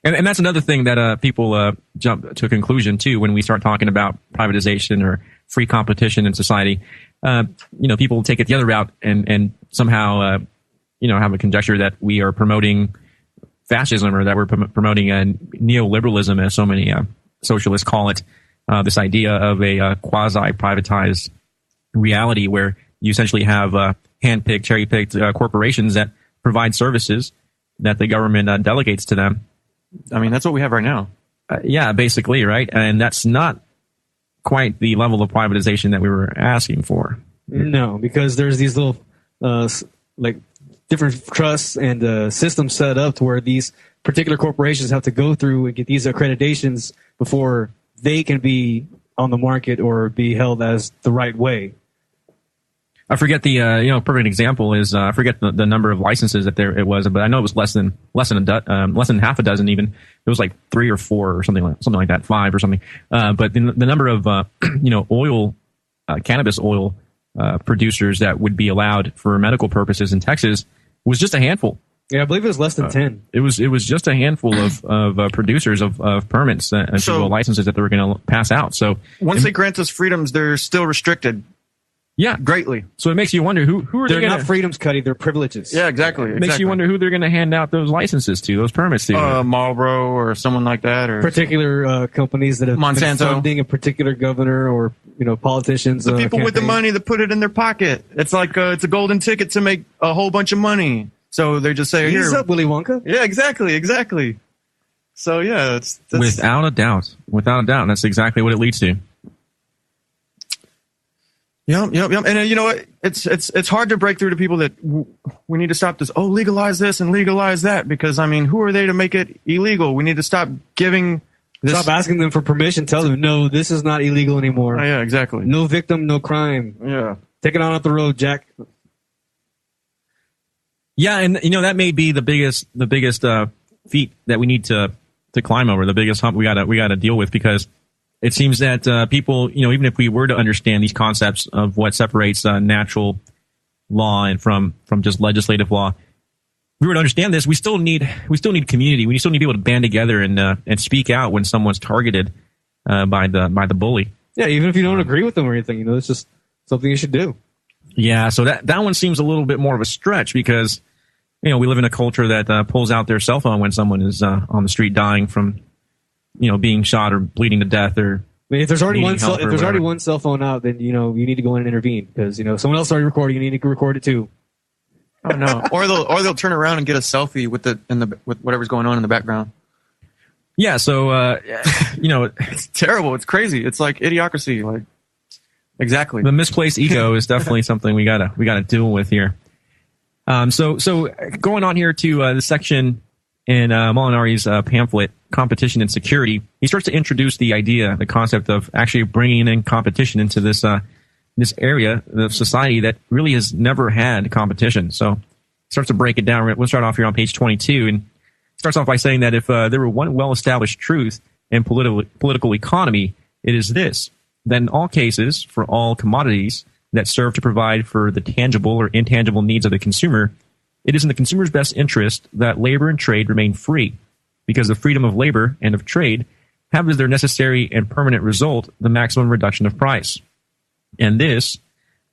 And that's another thing that people jump to a conclusion too when we start talking about privatization or free competition in society. People take it the other route and somehow have a conjecture that we are promoting fascism or that we're promoting neoliberalism, as so many socialists call it. This idea of a quasi-privatized reality where you essentially have hand-picked, cherry-picked corporations that provide services that the government delegates to them. I mean, that's what we have right now. Yeah, basically, right? And that's not quite the level of privatization that we were asking for. No, because there's these little, different trusts and systems set up to where these particular corporations have to go through and get these accreditations before they can be on the market or be held as the right way. I forget the perfect example is I forget the number of licenses that it was, but I know it was less than half a dozen even. It was like 3 or 4 or something like that, 5 or something. But the number of cannabis oil producers that would be allowed for medical purposes in Texas was just a handful. Yeah, I believe it was less than 10. It was just a handful of producers of permits and licenses that they were going to pass out. So once they grant us freedoms, they're still restricted. Yeah, greatly. So it makes you wonder who are they? They're not freedoms, Cuddy. They're privileges. Yeah, exactly. It makes you wonder who they're going to hand out those licenses to, those permits to. Marlboro or someone like that, or particular companies that have Monsanto been funding a particular governor or politicians. The people with the money that put it in their pocket. It's like it's a golden ticket to make a whole bunch of money. So they just say, Ease here. up, Willy Wonka. Yeah, exactly. So yeah, that's without a doubt. That's exactly what it leads to. Yep. And you know what? It's hard to break through to people that we need to stop this. Oh, legalize this and legalize that, because I mean, who are they to make it illegal? We need to stop giving. Stop asking them for permission. Tell them, no, this is not illegal anymore. Oh, yeah, exactly. No victim, no crime. Yeah. Take it on off the road, Jack. Yeah, and you know that may be the biggest feat that we need to climb over, the biggest hump we gotta deal with, because it seems that people, you know, even if we were to understand these concepts of what separates natural law and from just legislative law, if we were to understand this, we still need community. We still need people to band together and speak out when someone's targeted by the bully. Yeah, even if you don't agree with them or anything, you know, it's just something you should do. Yeah, so that one seems a little bit more of a stretch, because you know we live in a culture that pulls out their cell phone when someone is on the street dying from, you know, being shot or bleeding to death. Or I mean, if there's already one cell phone out, then you know you need to go in and intervene, because you know someone else started recording. You need to record it too. Oh no! or they'll turn around and get a selfie with whatever's going on in the background. Yeah, so you know, it's terrible. It's crazy. It's like idiocracy. Like exactly. The misplaced ego is definitely something we gotta deal with here. So going on here to the section in Molinari's pamphlet, Competition and Security, he starts to introduce the concept of actually bringing in competition into this area of society that really has never had competition. So he starts to break it down. We'll start off here on page 22, and starts off by saying that if there were one well-established truth in political economy, it is this: that in all cases, for all commodities that serve to provide for the tangible or intangible needs of the consumer, it is in the consumer's best interest that labor and trade remain free, because the freedom of labor and of trade have as their necessary and permanent result the maximum reduction of price. And this,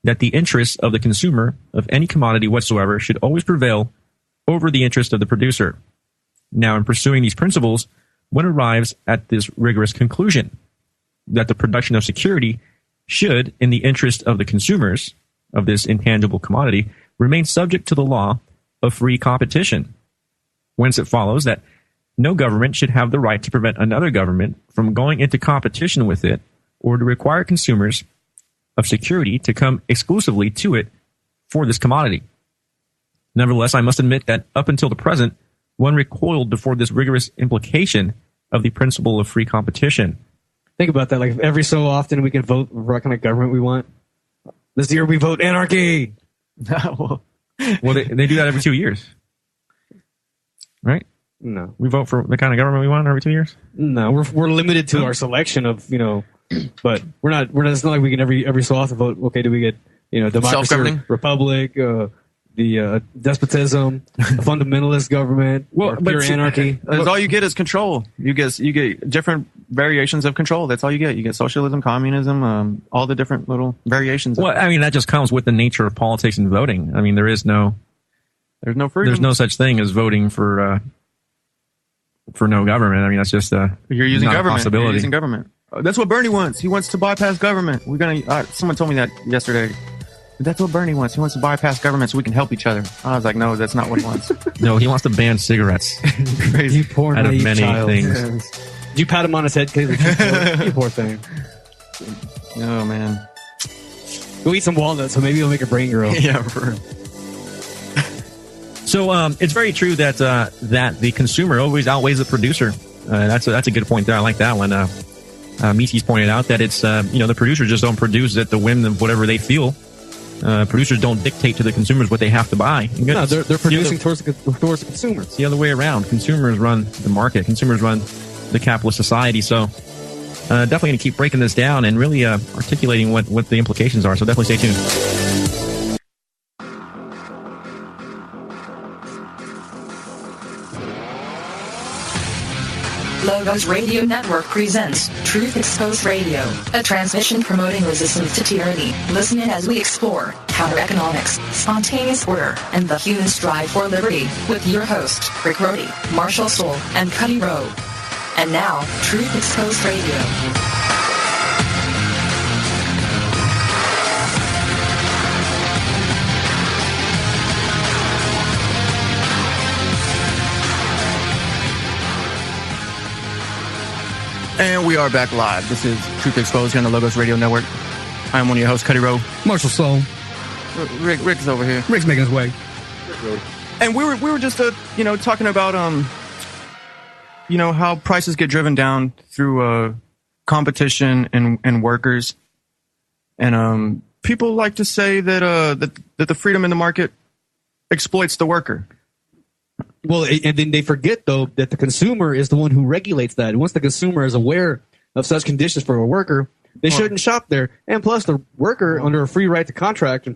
that the interests of the consumer of any commodity whatsoever should always prevail over the interest of the producer. Now, in pursuing these principles, one arrives at this rigorous conclusion that the production of security should, in the interest of the consumers of this intangible commodity, remain subject to the law of free competition, whence it follows that no government should have the right to prevent another government from going into competition with it, or to require consumers of security to come exclusively to it for this commodity. Nevertheless, I must admit that up until the present, one recoiled before this rigorous implication of the principle of free competition. Think about that. Like, every so often we can vote for what kind of government we want. This year we vote anarchy. Well, they do that every 2 years, right? No, we vote for the kind of government we want every 2 years. No, we're limited to our selection of, you know, but we're not. It's not like we can every so often vote. Okay, do we get, you know, democracy, republic, the despotism, a fundamentalist government, or pure anarchy? That's all you get is control. You get different variations of control. That's all you get. You get socialism, communism, all the different little variations. Well, I mean, that just comes with the nature of politics and voting. I mean, there's no freedom. There's no such thing as voting for no government. I mean, that's just you're using not government. A possibility. You're using government. That's what Bernie wants. He wants to bypass government. We're gonna. Someone told me that yesterday. That's what Bernie wants. He wants to bypass government so we can help each other. I was like, no, that's not what he wants. No, he wants to ban cigarettes. Crazy. You poor out of naive many child. things. Did you pat him on his head? You poor thing. Oh man. Go eat some walnuts, so maybe you'll make a brain grow. Yeah. For... So it's very true that that the consumer always outweighs the producer. That's a good point there. I like that one. Mises pointed out that it's the producers just don't produce at the whim of whatever they feel. Producers don't dictate to the consumers what they have to buy. No, they're producing towards the consumers. It's the other way around. Consumers run the market. Consumers run the capitalist society. So definitely going to keep breaking this down and really articulating what the implications are. So definitely stay tuned. Logos Radio Network presents Truth Exposed Radio, a transmission promoting resistance to tyranny. Listen in as we explore counter-economics, spontaneous order, and the human strive for liberty with your hosts, Rick Rody, Marshall Soul, and Cuddy Rowe. And now, Truth Exposed Radio. And we are back live. This is Truth Exposed here on the Logos Radio Network. I'm one of your hosts, Cuddy Rowe. Marshall Soul. Rick's over here. Rick's making his way. And we were just talking about how prices get driven down through competition and workers. And people like to say that the freedom in the market exploits the worker. Well, and then they forget, though, that the consumer is the one who regulates that. And once the consumer is aware of such conditions for a worker, they shouldn't shop there. And plus, the worker, under a free right to contract,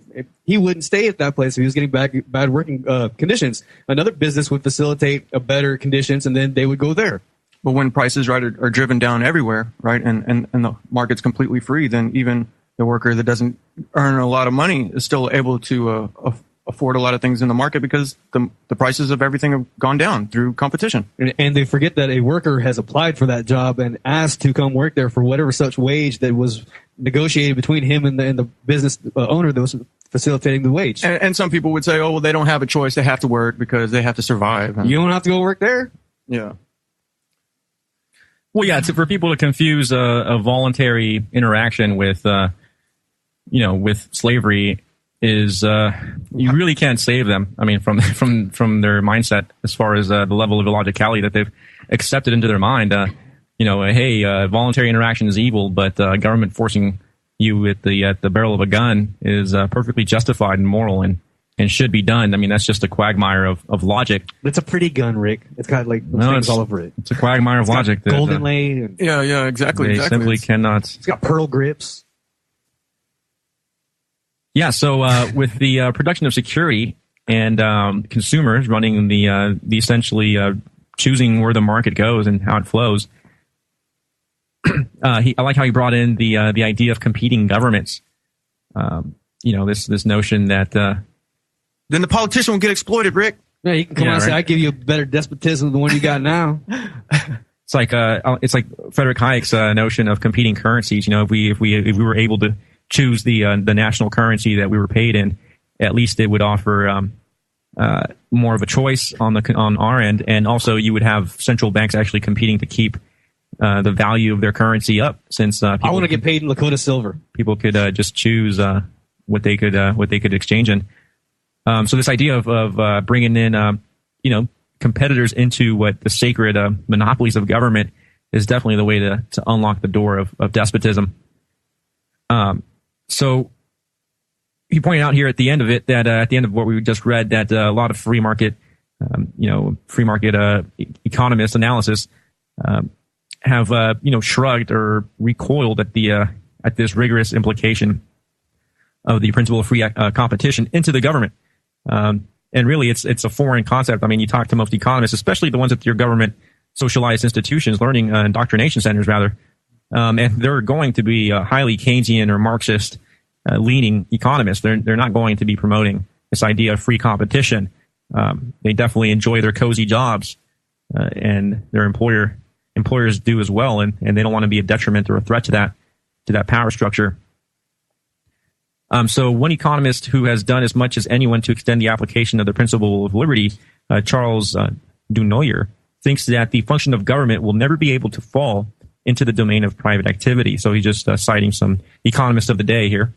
he wouldn't stay at that place if he was getting bad working conditions. Another business would facilitate a better conditions, and then they would go there. But when prices are driven down everywhere, right, and the market's completely free, then even the worker that doesn't earn a lot of money is still able to afford a lot of things in the market because the prices of everything have gone down through competition. And they forget that a worker has applied for that job and asked to come work there for whatever such wage that was negotiated between him and the business owner that was facilitating the wage. And some people would say, oh, well, they don't have a choice. They have to work because they have to survive. You don't have to go work there? Yeah. Well, yeah, for people to confuse a voluntary interaction with, with slavery is you really can't save them. I mean, from their mindset as far as the level of illogicality that they've accepted into their mind. Voluntary interaction is evil, but government forcing you at the barrel of a gun is perfectly justified and moral and should be done. I mean, that's just a quagmire of logic. It's a pretty gun, Rick. It's got things all over it. It's a quagmire of logic. Golden lay. Yeah, exactly. They simply cannot. It's got pearl grips. Yeah, so with the production of security and consumers running the essentially choosing where the market goes and how it flows, I like how he brought in the idea of competing governments. This notion that then the politician will get exploited, Rick. Yeah, you can come out and say, "I give you a better despotism than the one you got now." It's like Frederick Hayek's notion of competing currencies. If we were able to choose the national currency that we were paid in, at least it would offer more of a choice on our end, and also you would have central banks actually competing to keep the value of their currency up. Since I want to get paid in Lakota silver, people could just choose what they could exchange in. So this idea of bringing in competitors into what the sacred monopolies of government is definitely the way to unlock the door of despotism. So he pointed out here at the end of it that at the end of what we just read that a lot of free market economists analysis have shrugged or recoiled at this rigorous implication of the principle of free competition into the government. And really, it's a foreign concept. I mean, you talk to most economists, especially the ones at your government socialized institutions, learning indoctrination centers, rather. And they're going to be highly Keynesian or Marxist leaning economists. They're not going to be promoting this idea of free competition. They definitely enjoy their cozy jobs, and their employers do as well, and they don't want to be a detriment or a threat to that power structure. So one economist who has done as much as anyone to extend the application of the principle of liberty, Charles Dunoyer, thinks that the function of government will never be able to fall into the domain of private activity. So he's just citing some economists of the day here.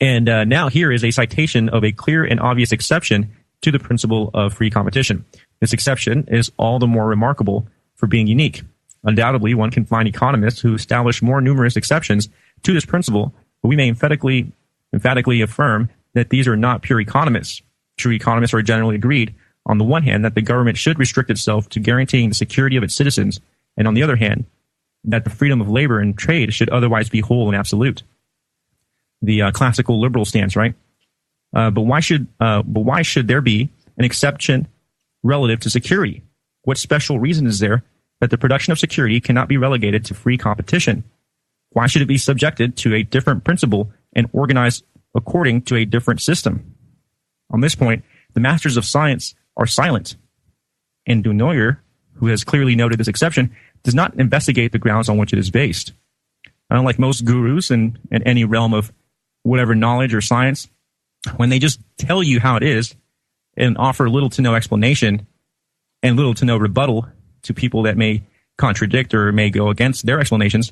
And now here is a citation of a clear and obvious exception to the principle of free competition. This exception is all the more remarkable for being unique. Undoubtedly, one can find economists who establish more numerous exceptions to this principle, but we may emphatically affirm that these are not pure economists. True economists are generally agreed, on the one hand, that the government should restrict itself to guaranteeing the security of its citizens, and on the other hand, that the freedom of labor and trade should otherwise be whole and absolute. The classical liberal stance, right? But why should there be an exception relative to security? What special reason is there that the production of security cannot be relegated to free competition? Why should it be subjected to a different principle and organized according to a different system? On this point, the masters of science are silent, and Dunoyer, who has clearly noted this exception, does not investigate the grounds on which it is based. Unlike most gurus in any realm of whatever knowledge or science, when they just tell you how it is and offer little to no explanation and little to no rebuttal to people that may contradict or may go against their explanations,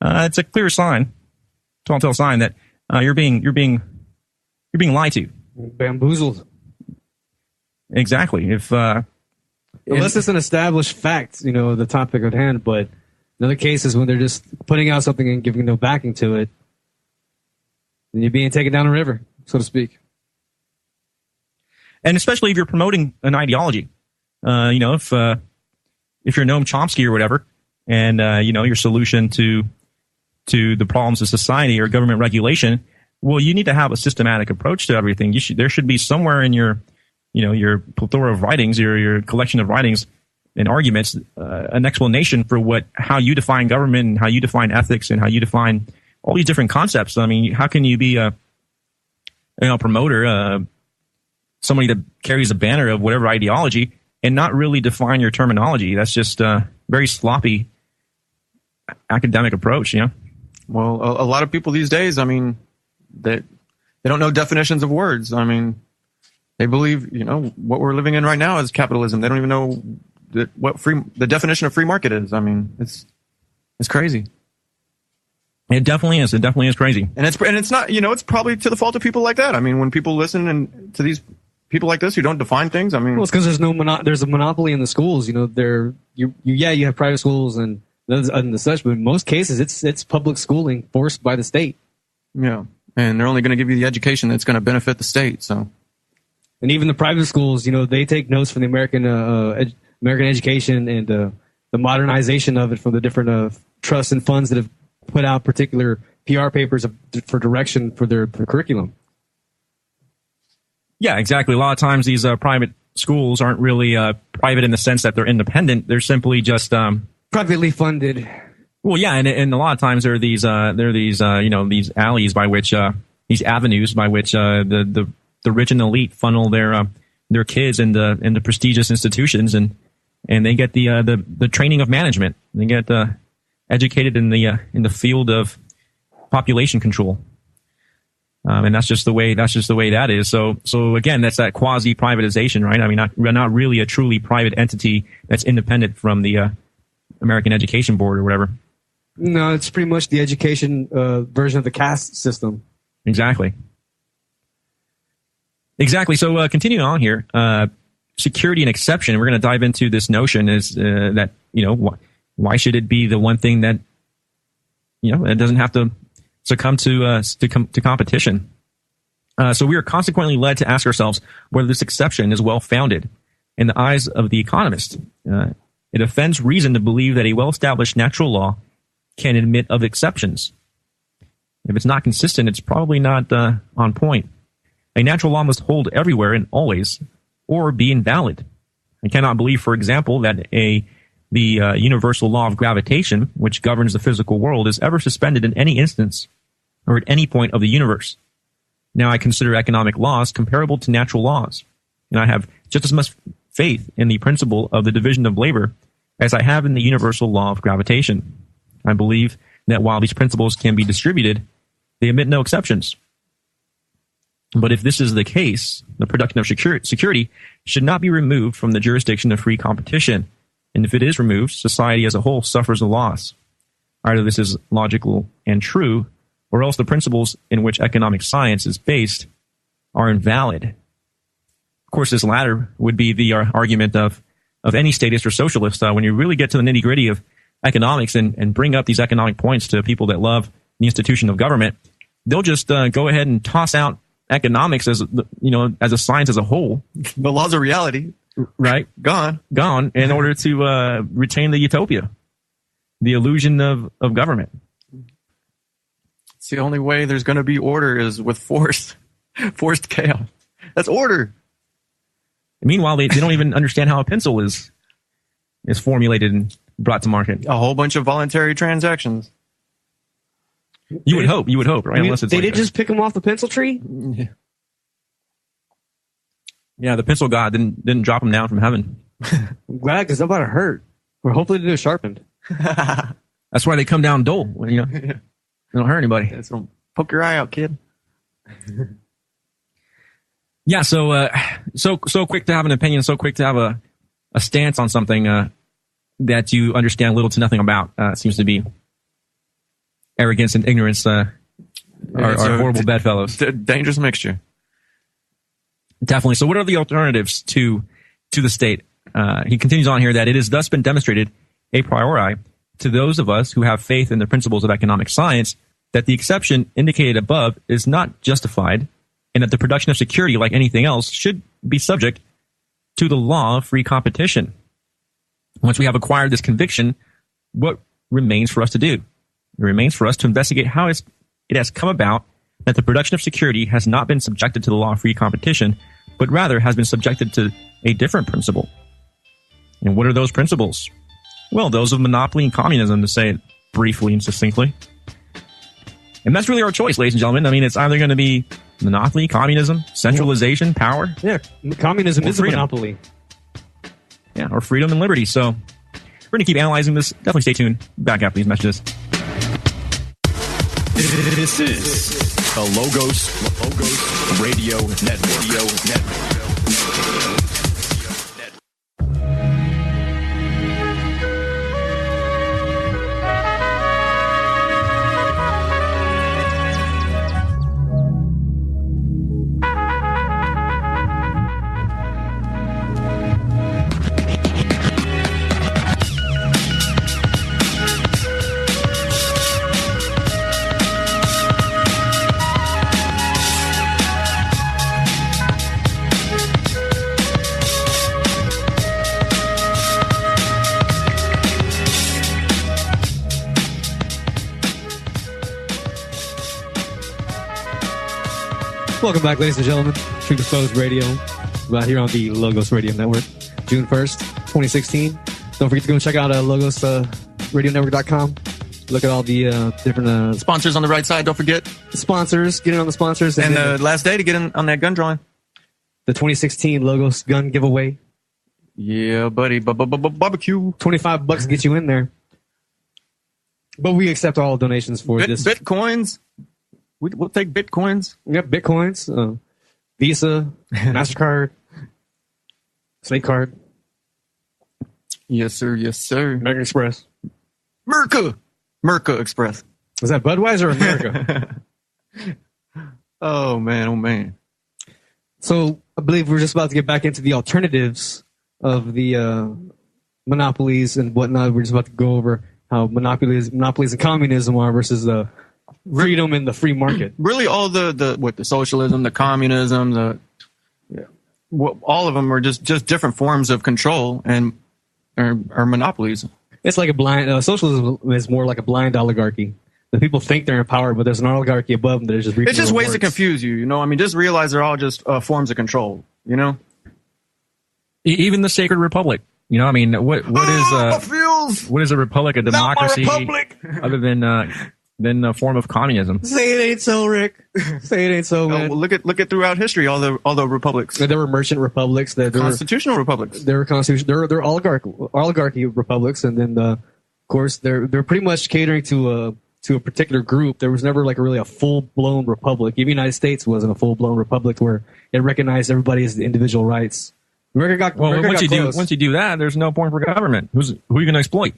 it's a clear sign, telltale sign that you're being lied to, bamboozled. Exactly. Unless it's an established fact, the topic at hand. But in other cases, when they're just putting out something and giving no backing to it, then you're being taken down a river, so to speak. And especially if you're promoting an ideology, if you're Noam Chomsky or whatever, and your solution to the problems of society or government regulation, well, you need to have a systematic approach to everything. There should be somewhere in your plethora of writings, your collection of writings and arguments, an explanation for how you define government and how you define ethics and how you define all these different concepts. I mean, how can you be a promoter, somebody that carries a banner of whatever ideology and not really define your terminology? That's just a very sloppy academic approach, Well, a lot of people these days, I mean, they don't know definitions of words. I mean, they believe, what we're living in right now is capitalism. They don't even know what the definition of free market is. I mean, it's crazy. It definitely is. It definitely is crazy. And it's not, it's probably to the fault of people like that. I mean, when people listen to these people like this who don't define things, I mean, well, it's because there's a monopoly in the schools. You have private schools and such, but in most cases, it's public schooling forced by the state. Yeah, and they're only going to give you the education that's going to benefit the state. So, and even the private schools, they take notes from the American education and the modernization of it from the different trusts and funds that have put out particular PR papers for direction for their curriculum. Yeah, exactly. A lot of times these private schools aren't really private in the sense that they're independent. They're simply just privately funded. Well, yeah, and a lot of times there are these these alleys by which these avenues by which the rich and elite funnel their kids into prestigious institutions, and they get the training of management. They get educated in the field of population control. And that's just the way that is. So again, that's that quasi privatization, right? I mean, not really a truly private entity that's independent from the American Education Board or whatever. No, it's pretty much the education version of the caste system. Exactly. So continuing on here, security and exception. We're going to dive into this notion is that why should it be the one thing that it doesn't have to succumb to competition. So we are consequently led to ask ourselves whether this exception is well-founded. In the eyes of the economist, it offends reason to believe that a well-established natural law can admit of exceptions. If it's not consistent, it's probably not on point. A natural law must hold everywhere and always, or be invalid. I cannot believe, for example, that the universal law of gravitation, which governs the physical world, is ever suspended in any instance or at any point of the universe. Now, I consider economic laws comparable to natural laws, and I have just as much faith in the principle of the division of labor as I have in the universal law of gravitation. I believe that while these principles can be distributed, they admit no exceptions. But if this is the case, the production of security should not be removed from the jurisdiction of free competition. And if it is removed, society as a whole suffers a loss. Either this is logical and true, or else the principles in which economic science is based are invalid. Of course, this latter would be the argument of any statist or socialist. When you really get to the nitty-gritty of economics and bring up these economic points to people that love the institution of government, they'll just go ahead and toss out economics as a science as a whole. The laws of reality. Right. Gone in order to retain the utopia, the illusion of government. It's the only way there's going to be order is with forced chaos. That's order. Meanwhile, they don't even understand how a pencil is formulated and brought to market. A whole bunch of voluntary transactions. You would hope, right? Unless they did just pick them off the pencil tree? Yeah, the pencil god didn't drop them down from heaven. I'm glad, because they're about to hurt. Or hopefully they're sharpened. That's why they come down dull. They don't hurt anybody. That's gonna poke your eye out, kid. Yeah, so quick to have an opinion, so quick to have a stance on something. that you understand little to nothing about. Seems to be arrogance and ignorance are horrible bedfellows. Dangerous mixture. Definitely. So what are the alternatives to the state? He continues on here that it has thus been demonstrated a priori to those of us who have faith in the principles of economic science that the exception indicated above is not justified and that the production of security, like anything else, should be subject to the law of free competition. Once we have acquired this conviction, what remains for us to do? It remains for us to investigate how it has come about that the production of security has not been subjected to the law of free competition, but rather has been subjected to a different principle. And what are those principles? Well, those of monopoly and communism, to say it briefly and succinctly. And that's really our choice, ladies and gentlemen. I mean, it's either going to be monopoly, communism, centralization, power. Yeah, communism is a monopoly. Yeah, or freedom and liberty. So we're going to keep analyzing this. Definitely stay tuned. Back after these messages. This is the Logos Radio Network. Welcome back, ladies and gentlemen. Truth Exposed Radio. Right here on the Logos Radio Network. June 1st, 2016. Don't forget to go check out logosradionetwork.com. Look at all the different... sponsors on the right side, don't forget. Sponsors. Get in on the sponsors. And the last day to get in on that gun drawing. The 2016 Logos gun giveaway. Yeah, buddy. Barbecue. $25 get you in there. But we accept all donations for this. Bitcoins. We'll take Bitcoins. Yep, Bitcoins. Visa, MasterCard, Snake Card. Yes, sir. Yes, sir. American Express. Merca Express. Is that Budweiser or America? Oh, man. Oh, man. So I believe we're just about to get back into the alternatives of the monopolies and whatnot. We're just about to go over how monopolies and communism are versus the freedom in the free market. Really, all the socialism, the communism, all of them are just different forms of control and are monopolies. It's like a blind socialism is more like a blind oligarchy. The people think they're in power, but there's an oligarchy above them that is just reaping it's just rewards. ways to confuse you. You know, I mean, just realize they're all just forms of control. You know, even the Sacred Republic. You know, I mean, what is a republic? A democracy, other than a form of communism. Say it ain't so, Rick. Say it ain't so. Well, look at throughout history, all the republics. There were merchant republics. There constitutional republics. There were There are oligarchy republics, and then of course they're pretty much catering to a particular group. There was never like really a full blown republic. Even the United States wasn't a full blown republic where it recognized everybody's individual rights. Once you do that, there's no point for government. Who are you going to exploit?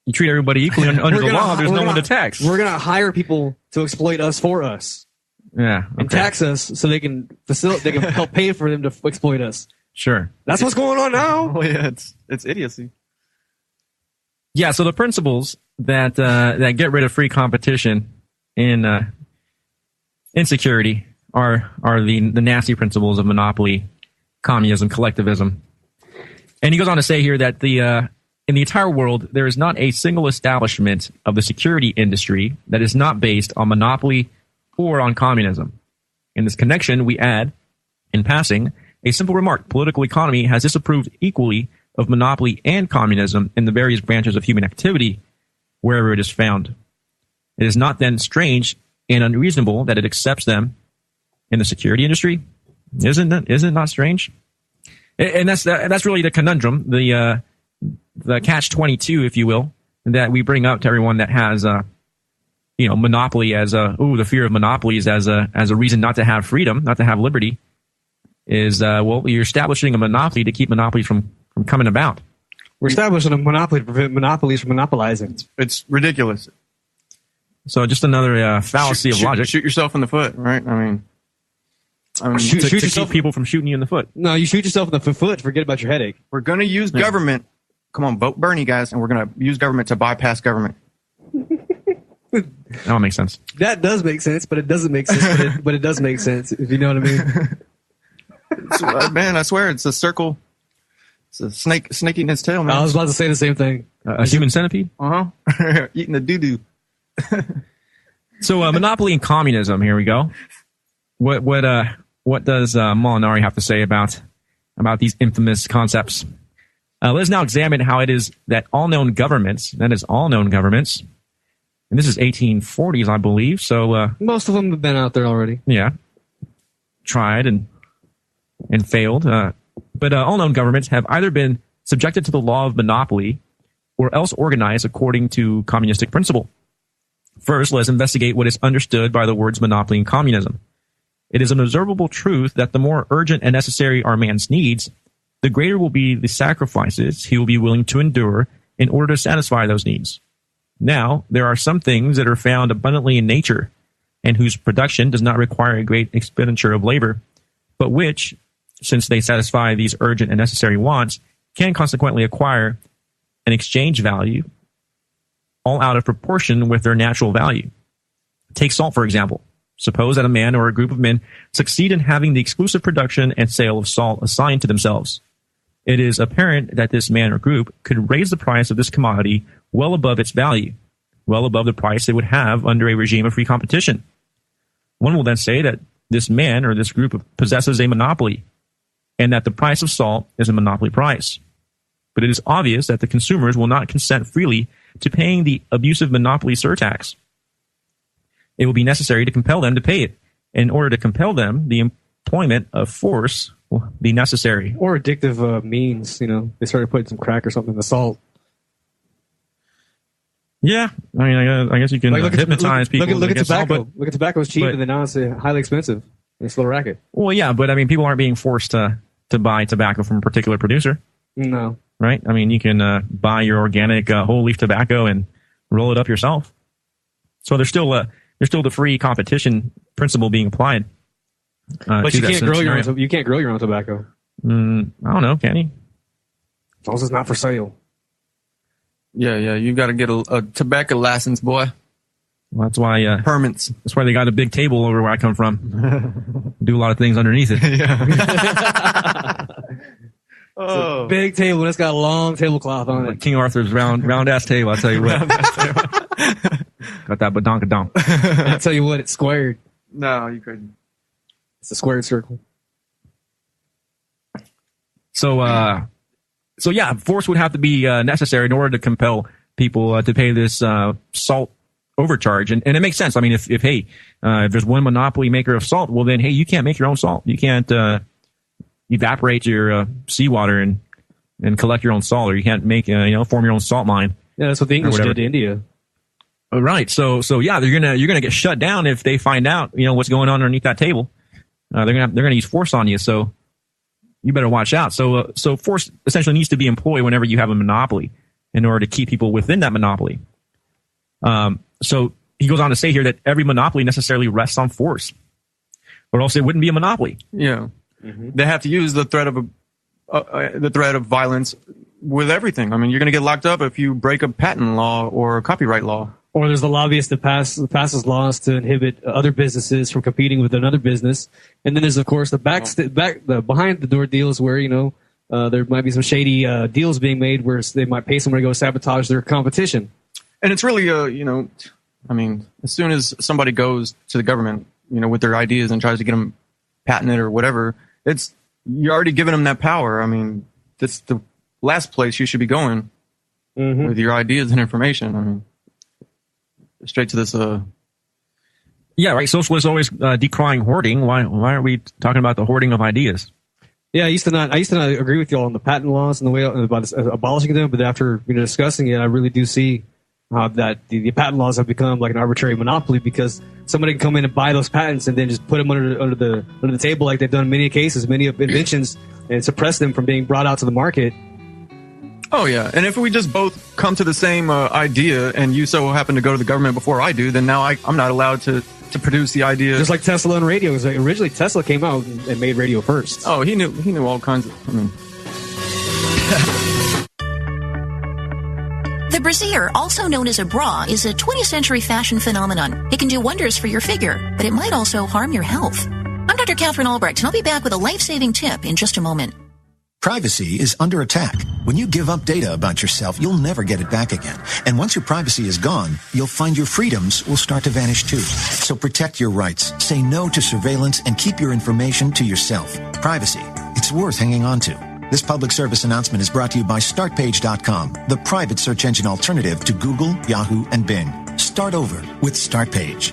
You treat everybody equally under the law. There's no one to tax. We're going to hire people to exploit us for us. Yeah, okay. And tax us so they can help pay for them to exploit us. Sure, that's what's going on now. Oh yeah, it's idiocy. Yeah, so the principles that get rid of free competition in security are the nasty principles of monopoly, communism, collectivism. And he goes on to say here that in the entire world, there is not a single establishment of the security industry that is not based on monopoly or on communism. In this connection, we add, in passing, a simple remark. Political economy has disapproved equally of monopoly and communism in the various branches of human activity wherever it is found. It is not then strange and unreasonable that it accepts them in the security industry. Isn't it not strange? And that's really the conundrum, the catch-22, if you will, that we bring up to everyone that has monopoly as the fear of monopolies as a reason not to have freedom, not to have liberty, is you're establishing a monopoly to keep monopolies from coming about. We're establishing a monopoly to prevent monopolies from monopolizing. It's ridiculous. So just another fallacy of logic. Shoot yourself in the foot, right? I mean shoot to keep people from shooting you in the foot. No, you shoot yourself in the foot. Forget about your headache. We're going to use government. Come on, vote Bernie, guys, and we're going to use government to bypass government. That don't make sense. That does make sense, but it doesn't make sense. But it does make sense, if you know what I mean. Man, I swear, it's a circle. It's a snake eating its tail, man. I was about to say the same thing. A human centipede? Uh-huh. Eating the doo-doo. So, monopoly and communism, here we go. What does Molinari have to say about these infamous concepts? Let's now examine how it is that all known governments, and this is 1840s, I believe, so... most of them have been out there already. Yeah. Tried and failed. But all known governments have either been subjected to the law of monopoly or else organized according to communistic principle. First, let's investigate what is understood by the words monopoly and communism. It is an observable truth that the more urgent and necessary are man's needs, the greater will be the sacrifices he will be willing to endure in order to satisfy those needs. Now, there are some things that are found abundantly in nature and whose production does not require a great expenditure of labor, but which, since they satisfy these urgent and necessary wants, can consequently acquire an exchange value all out of proportion with their natural value. Take salt, for example. Suppose that a man or a group of men succeed in having the exclusive production and sale of salt assigned to themselves. It is apparent that this man or group could raise the price of this commodity well above its value, well above the price it would have under a regime of free competition. One will then say that this man or this group possesses a monopoly, and that the price of salt is a monopoly price. But it is obvious that the consumers will not consent freely to paying the abusive monopoly surtax. It will be necessary to compel them to pay it. In order to compel them, the employment of force will be necessary. Or addictive means, they started putting some crack or something in the salt. Yeah, I mean, I guess you can hypnotize people. Look at tobacco. Look at tobacco. It's cheap, and then now it's highly expensive. It's a little racket. Well, yeah, but I mean, people aren't being forced to buy tobacco from a particular producer. No. Right? I mean, you can buy your organic whole leaf tobacco and roll it up yourself. So there's still the free competition principle being applied. But you can't grow your own tobacco. I don't know, can you? As long as it's not for sale. Yeah, you got to get a tobacco license, boy. Well, that's why permits. That's why they got a big table over where I come from. Do a lot of things underneath it. Yeah. It's a big table. It's got a long tablecloth on it. King Arthur's round ass table. I tell you what. Got that badonkadonk. I tell you what, it's squared. No, you couldn't. It's a squared circle. So yeah, force would have to be necessary in order to compel people to pay this salt overcharge, and it makes sense. I mean, if there's one monopoly maker of salt, well then, hey, you can't make your own salt. You can't evaporate your seawater and collect your own salt, or you can't make form your own salt mine. Yeah, that's what the English did to India. Right. So yeah, you're gonna get shut down if they find out what's going on underneath that table. They're gonna use force on you. So you better watch out. So force essentially needs to be employed whenever you have a monopoly in order to keep people within that monopoly. So he goes on to say here that every monopoly necessarily rests on force, or else it wouldn't be a monopoly. Yeah, They have to use the threat of violence with everything. I mean, you're going to get locked up if you break a patent law or a copyright law. Or there's the lobbyist that passes laws to inhibit other businesses from competing with another business. And then there's, of course, the behind the door deals where, there might be some shady deals being made where they might pay someone to go sabotage their competition. And it's really, I mean, as soon as somebody goes to the government, with their ideas and tries to get them patented or whatever, you're already giving them that power. I mean, that's the last place you should be going with your ideas and information. I mean, straight to this. Yeah, right. Socialists always decrying hoarding. Why aren't we talking about the hoarding of ideas? Yeah, I used to not agree with you all on the patent laws and the way about abolishing them, but after discussing it, I really do see how that the patent laws have become like an arbitrary monopoly, because somebody can come in and buy those patents and then just put them under the table like they've done in many cases, many inventions, and suppress them from being brought out to the market. Oh, yeah. And if we just both come to the same idea and you so happen to go to the government before I do, then now I'm not allowed to produce the idea. Just like Tesla and radio. Like originally, Tesla came out and made radio first. Oh, he knew all kinds of... The brassiere, also known as a bra, is a 20th century fashion phenomenon. It can do wonders for your figure, but it might also harm your health. I'm Dr. Catherine Albrecht, and I'll be back with a life-saving tip in just a moment. Privacy is under attack. When you give up data about yourself, you'll never get it back again. And once your privacy is gone, you'll find your freedoms will start to vanish too. So protect your rights, say no to surveillance, and keep your information to yourself. Privacy, it's worth hanging on to. This public service announcement is brought to you by StartPage.com, the private search engine alternative to Google, Yahoo, and Bing. Start over with StartPage.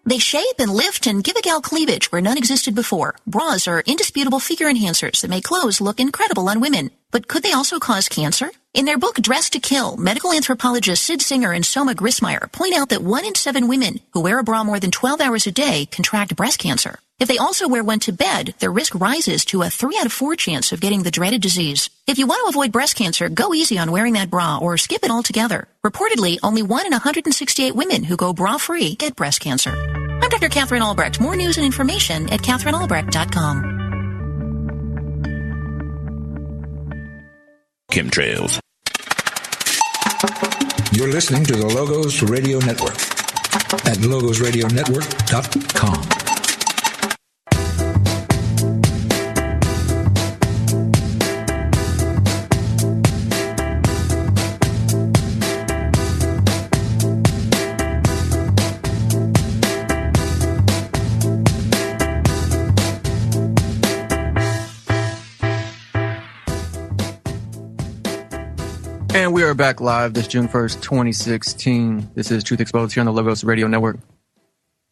They shape and lift and give a gal cleavage where none existed before. Bras are indisputable figure enhancers that make clothes look incredible on women. But could they also cause cancer? In their book, Dress to Kill, medical anthropologists Sid Singer and Soma Grismeyer point out that 1 in 7 women who wear a bra more than 12 hours a day contract breast cancer. If they also wear one to bed, their risk rises to a 3 out of 4 chance of getting the dreaded disease. If you want to avoid breast cancer, go easy on wearing that bra or skip it altogether. Reportedly, only 1 in 168 women who go bra-free get breast cancer. I'm Dr. Catherine Albrecht. More news and information at CatherineAlbrecht.com. Chemtrails. You're listening to the Logos Radio Network at logosradionetwork.com. And we are back live this June 1st, 2016. This is Truth Exposed here on the Logos Radio Network.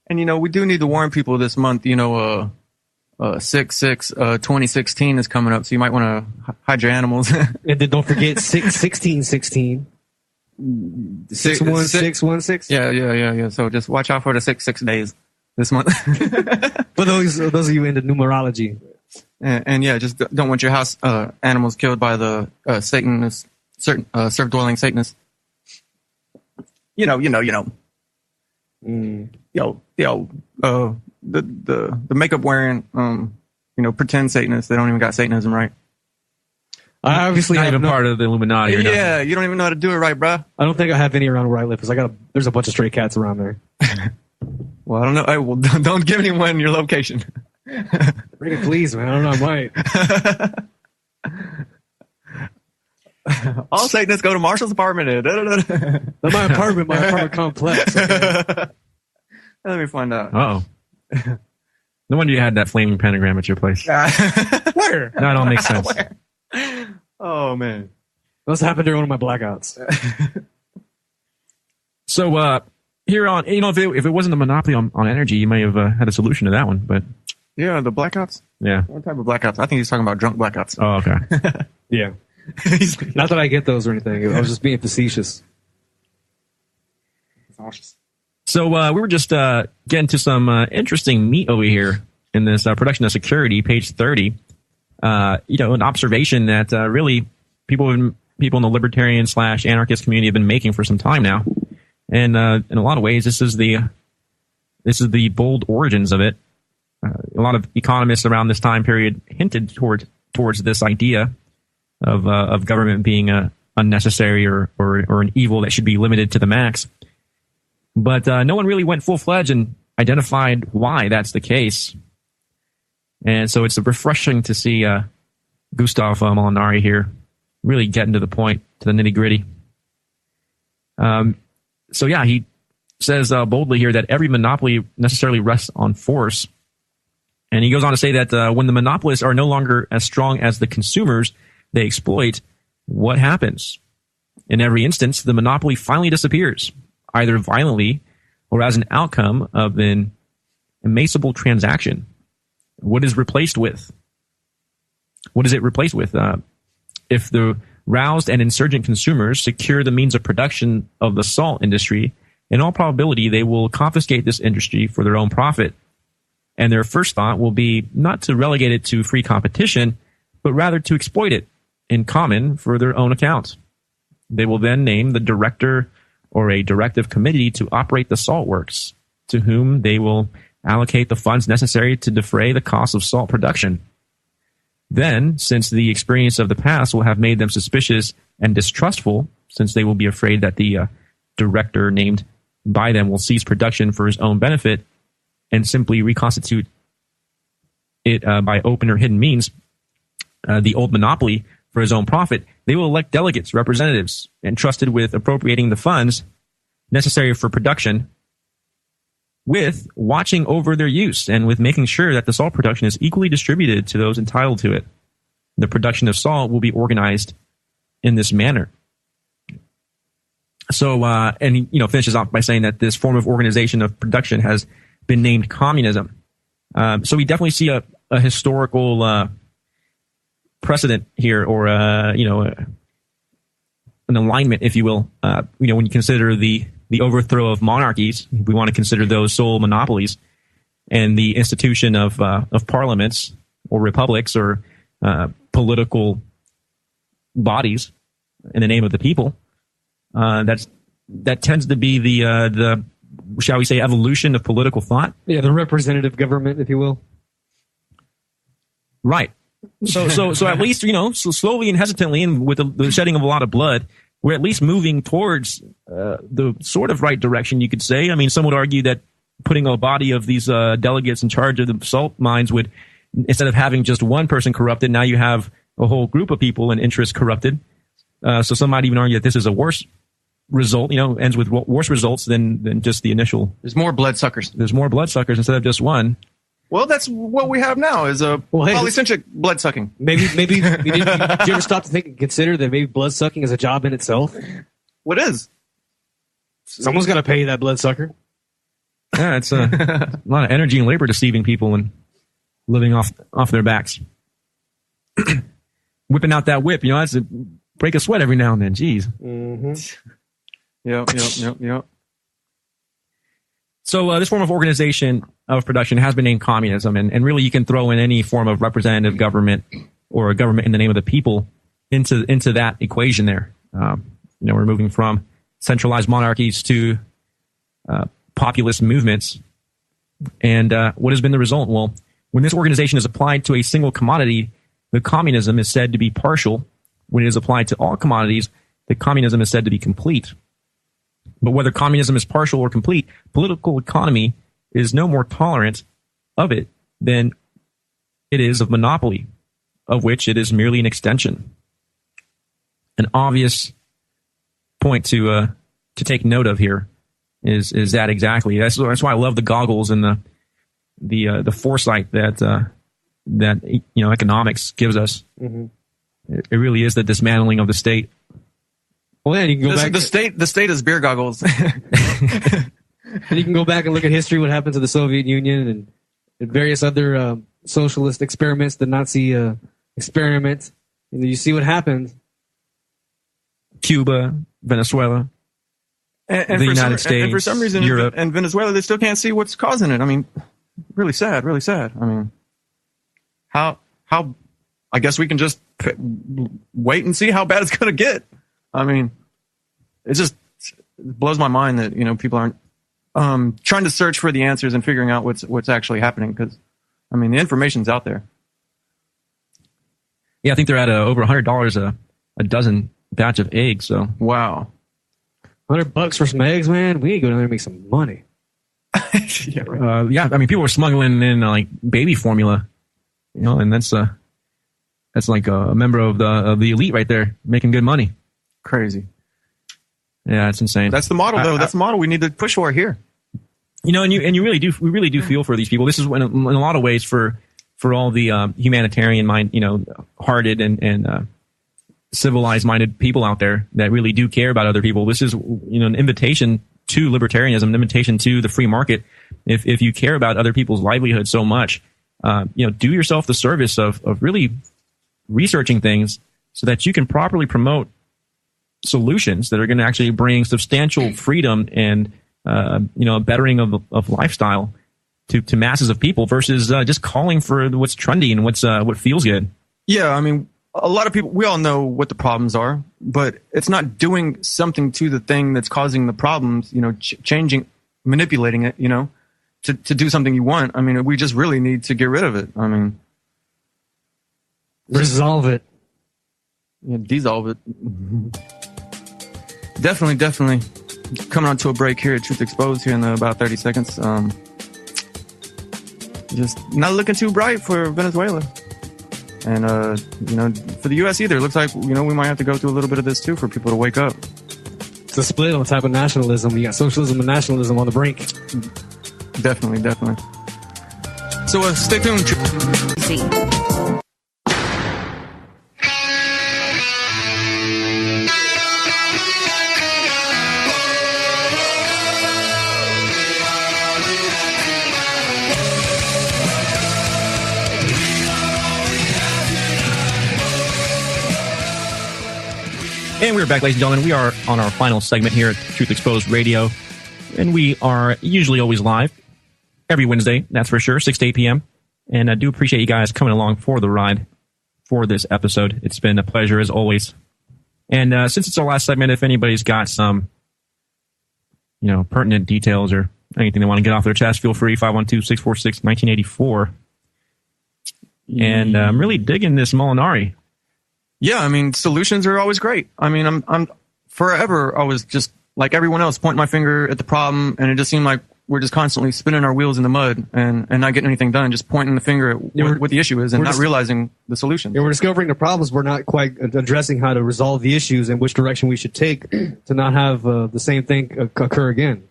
And, we do need to warn people this month, 6/6/2016 is coming up, so you might want to hide your animals. And then don't forget 6/16/16. 6/16/16. Yeah. So just watch out for the 6 days this month. For those of you into numerology. And just don't want your house animals killed by the Satanists. Certain surf-dwelling Satanists. The makeup-wearing, pretend Satanists. They don't even got Satanism right. I obviously not even part of the Illuminati. Yeah, you don't even know how to do it right, bruh. I don't think I have any around where I live because there's a bunch of stray cats around there. Well, I don't know. Hey, well, don't give anyone your location. Bring it, please, man. I don't know. I might. All Satanists go to Marshall's apartment. Not my apartment complex. Okay. Let me find out. Uh-oh. No wonder you had that flaming pentagram at your place. Where? That all makes sense. Where? Oh, man. Must have happened during one of my blackouts. So, here on, if it wasn't a monopoly on energy, you may have had a solution to that one, but... Yeah, the blackouts? Yeah. What type of blackouts? I think he's talking about drunk blackouts. Oh, okay. Yeah. Not that I get those or anything. I was just being facetious. So we were just getting to some interesting meat over here in this production of security, page 30. An observation that really people in the libertarian / anarchist community have been making for some time now, and in a lot of ways, this is the bold origins of it. A lot of economists around this time period hinted towards this idea of government being unnecessary or an evil that should be limited to the max. But no one really went full-fledged and identified why that's the case. And so it's refreshing to see Gustav Molinari here really getting to the point, to the nitty-gritty. He says boldly here that every monopoly necessarily rests on force. And he goes on to say that when the monopolists are no longer as strong as the consumers they exploit, what happens? In every instance, the monopoly finally disappears, either violently or as an outcome of an immiscible transaction. What is replaced with? What is it replaced with? If the roused and insurgent consumers secure the means of production of the salt industry, in all probability, they will confiscate this industry for their own profit. And their first thought will be not to relegate it to free competition, but rather to exploit it in common for their own account. They will then name the director or a directive committee to operate the salt works, to whom they will allocate the funds necessary to defray the cost of salt production. Then, since the experience of the past will have made them suspicious and distrustful, since they will be afraid that the director named by them will cease production for his own benefit and simply reconstitute it by open or hidden means, the old monopoly for his own profit, they will elect delegates, representatives, entrusted with appropriating the funds necessary for production, with watching over their use and with making sure that the salt production is equally distributed to those entitled to it. The production of salt will be organized in this manner. So, and he finishes off by saying that this form of organization of production has been named communism. So we definitely see a historical precedent here, or an alignment, if you will. When you consider the overthrow of monarchies, we want to consider those sole monopolies, and the institution of parliaments or republics or political bodies in the name of the people. That tends to be the shall we say evolution of political thought. Yeah, the representative government, if you will. Right. So at least, so slowly and hesitantly, and with the shedding of a lot of blood, we're at least moving towards the sort of right direction, you could say. I mean, some would argue that putting a body of these delegates in charge of the salt mines would, instead of having just one person corrupted, now you have a whole group of people and interests corrupted. So some might even argue that this is a worse result, ends with worse results than just the initial. There's more bloodsuckers. There's more bloodsuckers instead of just one. Well, that's what we have now is polycentric bloodsucking. Maybe did you ever stop to think and consider that maybe bloodsucking is a job in itself? What is? Someone's got to pay that bloodsucker. Yeah, it's a lot of energy and labor deceiving people and living off their backs. Whipping out that whip, that's a break a sweat every now and then. Jeez. Mm-hmm. Yep. So this form of organization of production has been named communism, and really you can throw in any form of representative government or a government in the name of the people into that equation there. We're moving from centralized monarchies to populist movements. And what has been the result? Well, when this organization is applied to a single commodity, the communism is said to be partial. When it is applied to all commodities, the communism is said to be complete. But whether communism is partial or complete, political economy is no more tolerant of it than it is of monopoly, of which it is merely an extension. An obvious point to take note of here is that exactly. That's why I love the goggles and the foresight that economics gives us. Mm-hmm. It really is the dismantling of the state. Well, then you can go back. The state is beer goggles. And you can go back and look at history, what happened to the Soviet Union and various other socialist experiments, the Nazi experiment. You see what happened. Cuba, Venezuela, and the United States, and for some reason, Europe, and Venezuela, they still can't see what's causing it. I mean, really sad, really sad. I mean, how? I guess we can just wait and see how bad it's going to get. I mean, it blows my mind that people aren't trying to search for the answers and figuring out what's actually happening, because I mean the information's out there. Yeah, I think they're at over $100 a dozen batch of eggs. So wow, $100 for some eggs, man. We need to go down there and make some money. Yeah, right. Yeah, I mean people were smuggling in like baby formula, and that's like a member of the elite right there making good money. Crazy. Yeah, it's insane. That's the model, though. That's the model we need to push for here. And we really do feel for these people. This is in a lot of ways for all the humanitarian hearted and civilized minded people out there that really do care about other people. This is an invitation to libertarianism, an invitation to the free market. If you care about other people's livelihood so much, do yourself the service of really researching things so that you can properly promote solutions that are going to actually bring substantial freedom and a bettering of lifestyle to masses of people versus just calling for what's trendy and what feels good. Yeah, I mean, a lot of people, we all know what the problems are, but it's not doing something to the thing that's causing the problems, changing, manipulating it, to do something you want. I mean, we just really need to get rid of it. I mean, resolve it. Yeah, dissolve it. Definitely. Coming on to a break here at Truth Exposed here in about 30 seconds. Just not looking too bright for Venezuela. And, for the U.S. either. It looks like, we might have to go through a little bit of this too for people to wake up. It's a split on the type of nationalism. You got socialism and nationalism on the brink. Definitely. So stay tuned. And we're back, ladies and gentlemen. We are on our final segment here at Truth Exposed Radio. And we are usually always live every Wednesday, that's for sure, 6 to 8 p.m. And I do appreciate you guys coming along for the ride for this episode. It's been a pleasure as always. And since it's our last segment, if anybody's got some, pertinent details or anything they want to get off their chest, feel free, 512-646-1984. And I'm really digging this Molinari. Yeah, I mean, solutions are always great. I mean, I'm forever always just like everyone else pointing my finger at the problem, and it just seemed like we're just constantly spinning our wheels in the mud and not getting anything done, just pointing the finger at what the issue is and not realizing the solution. Yeah, we're discovering the problems. We're not quite addressing how to resolve the issues and which direction we should take to not have the same thing occur again.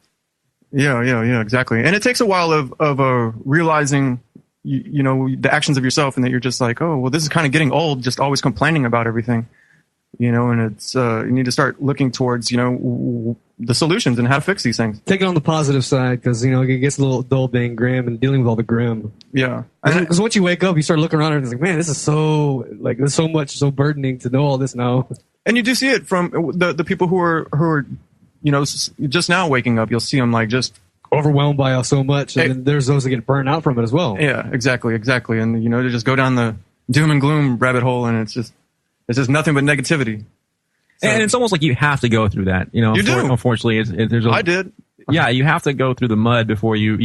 Yeah, exactly. And it takes a while of realizing the actions of yourself, and that you're just like, oh, well, this is kind of getting old, just always complaining about everything, and it's, you need to start looking towards, the solutions and how to fix these things. Take it on the positive side, because, it gets a little dull being grim and dealing with all the grim. Yeah. Because once you wake up, you start looking around and it's like, man, this is so burdening to know all this now. And you do see it from the people who are, just now waking up. You'll see them like just overwhelmed by so much, and then there's those that get burned out from it as well. Yeah, exactly. And they just go down the doom and gloom rabbit hole, and it's just nothing but negativity. So, and it's almost like you have to go through that. You do. Unfortunately, I did. Yeah, you have to go through the mud before you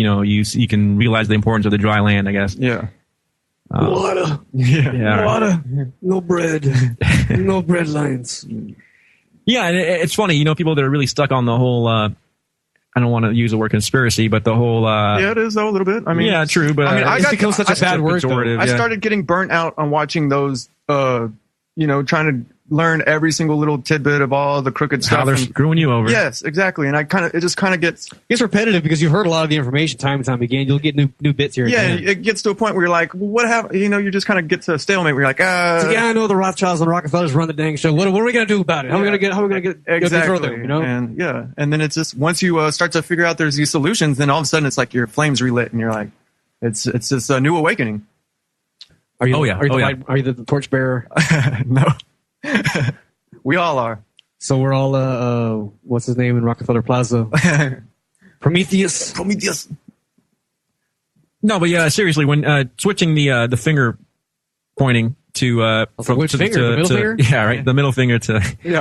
can realize the importance of the dry land, I guess. Yeah. Water. Yeah. Water. No bread. No bread lines. Yeah, and it's funny, people that are really stuck on the whole. I don't want to use the word conspiracy, but the whole... yeah, it is, though, a little bit. I mean, yeah, true, but it's become such a bad word, though. I started getting burnt out on watching those, trying to learn every single little tidbit of all the crooked stuff. How they're screwing you over. Yes, exactly. And it just kind of gets... It's repetitive because you've heard a lot of the information time and time again. You'll get new bits here. Yeah, it gets to a point where you're like, well, what happened? You just kind of get to a stalemate where you're like, I know the Rothschilds and Rockefellers run the dang show. What are we going to do about it? How are we going to get exactly. further? And then it's just, once you start to figure out there's these solutions, then all of a sudden it's like your flames relit and you're like, it's this new awakening. Are you the torchbearer? No. We all are. So we're all, what's his name in Rockefeller Plaza? Prometheus. No, but yeah, seriously, when switching the finger pointing to from which finger? The middle finger? Yeah, right. The middle finger to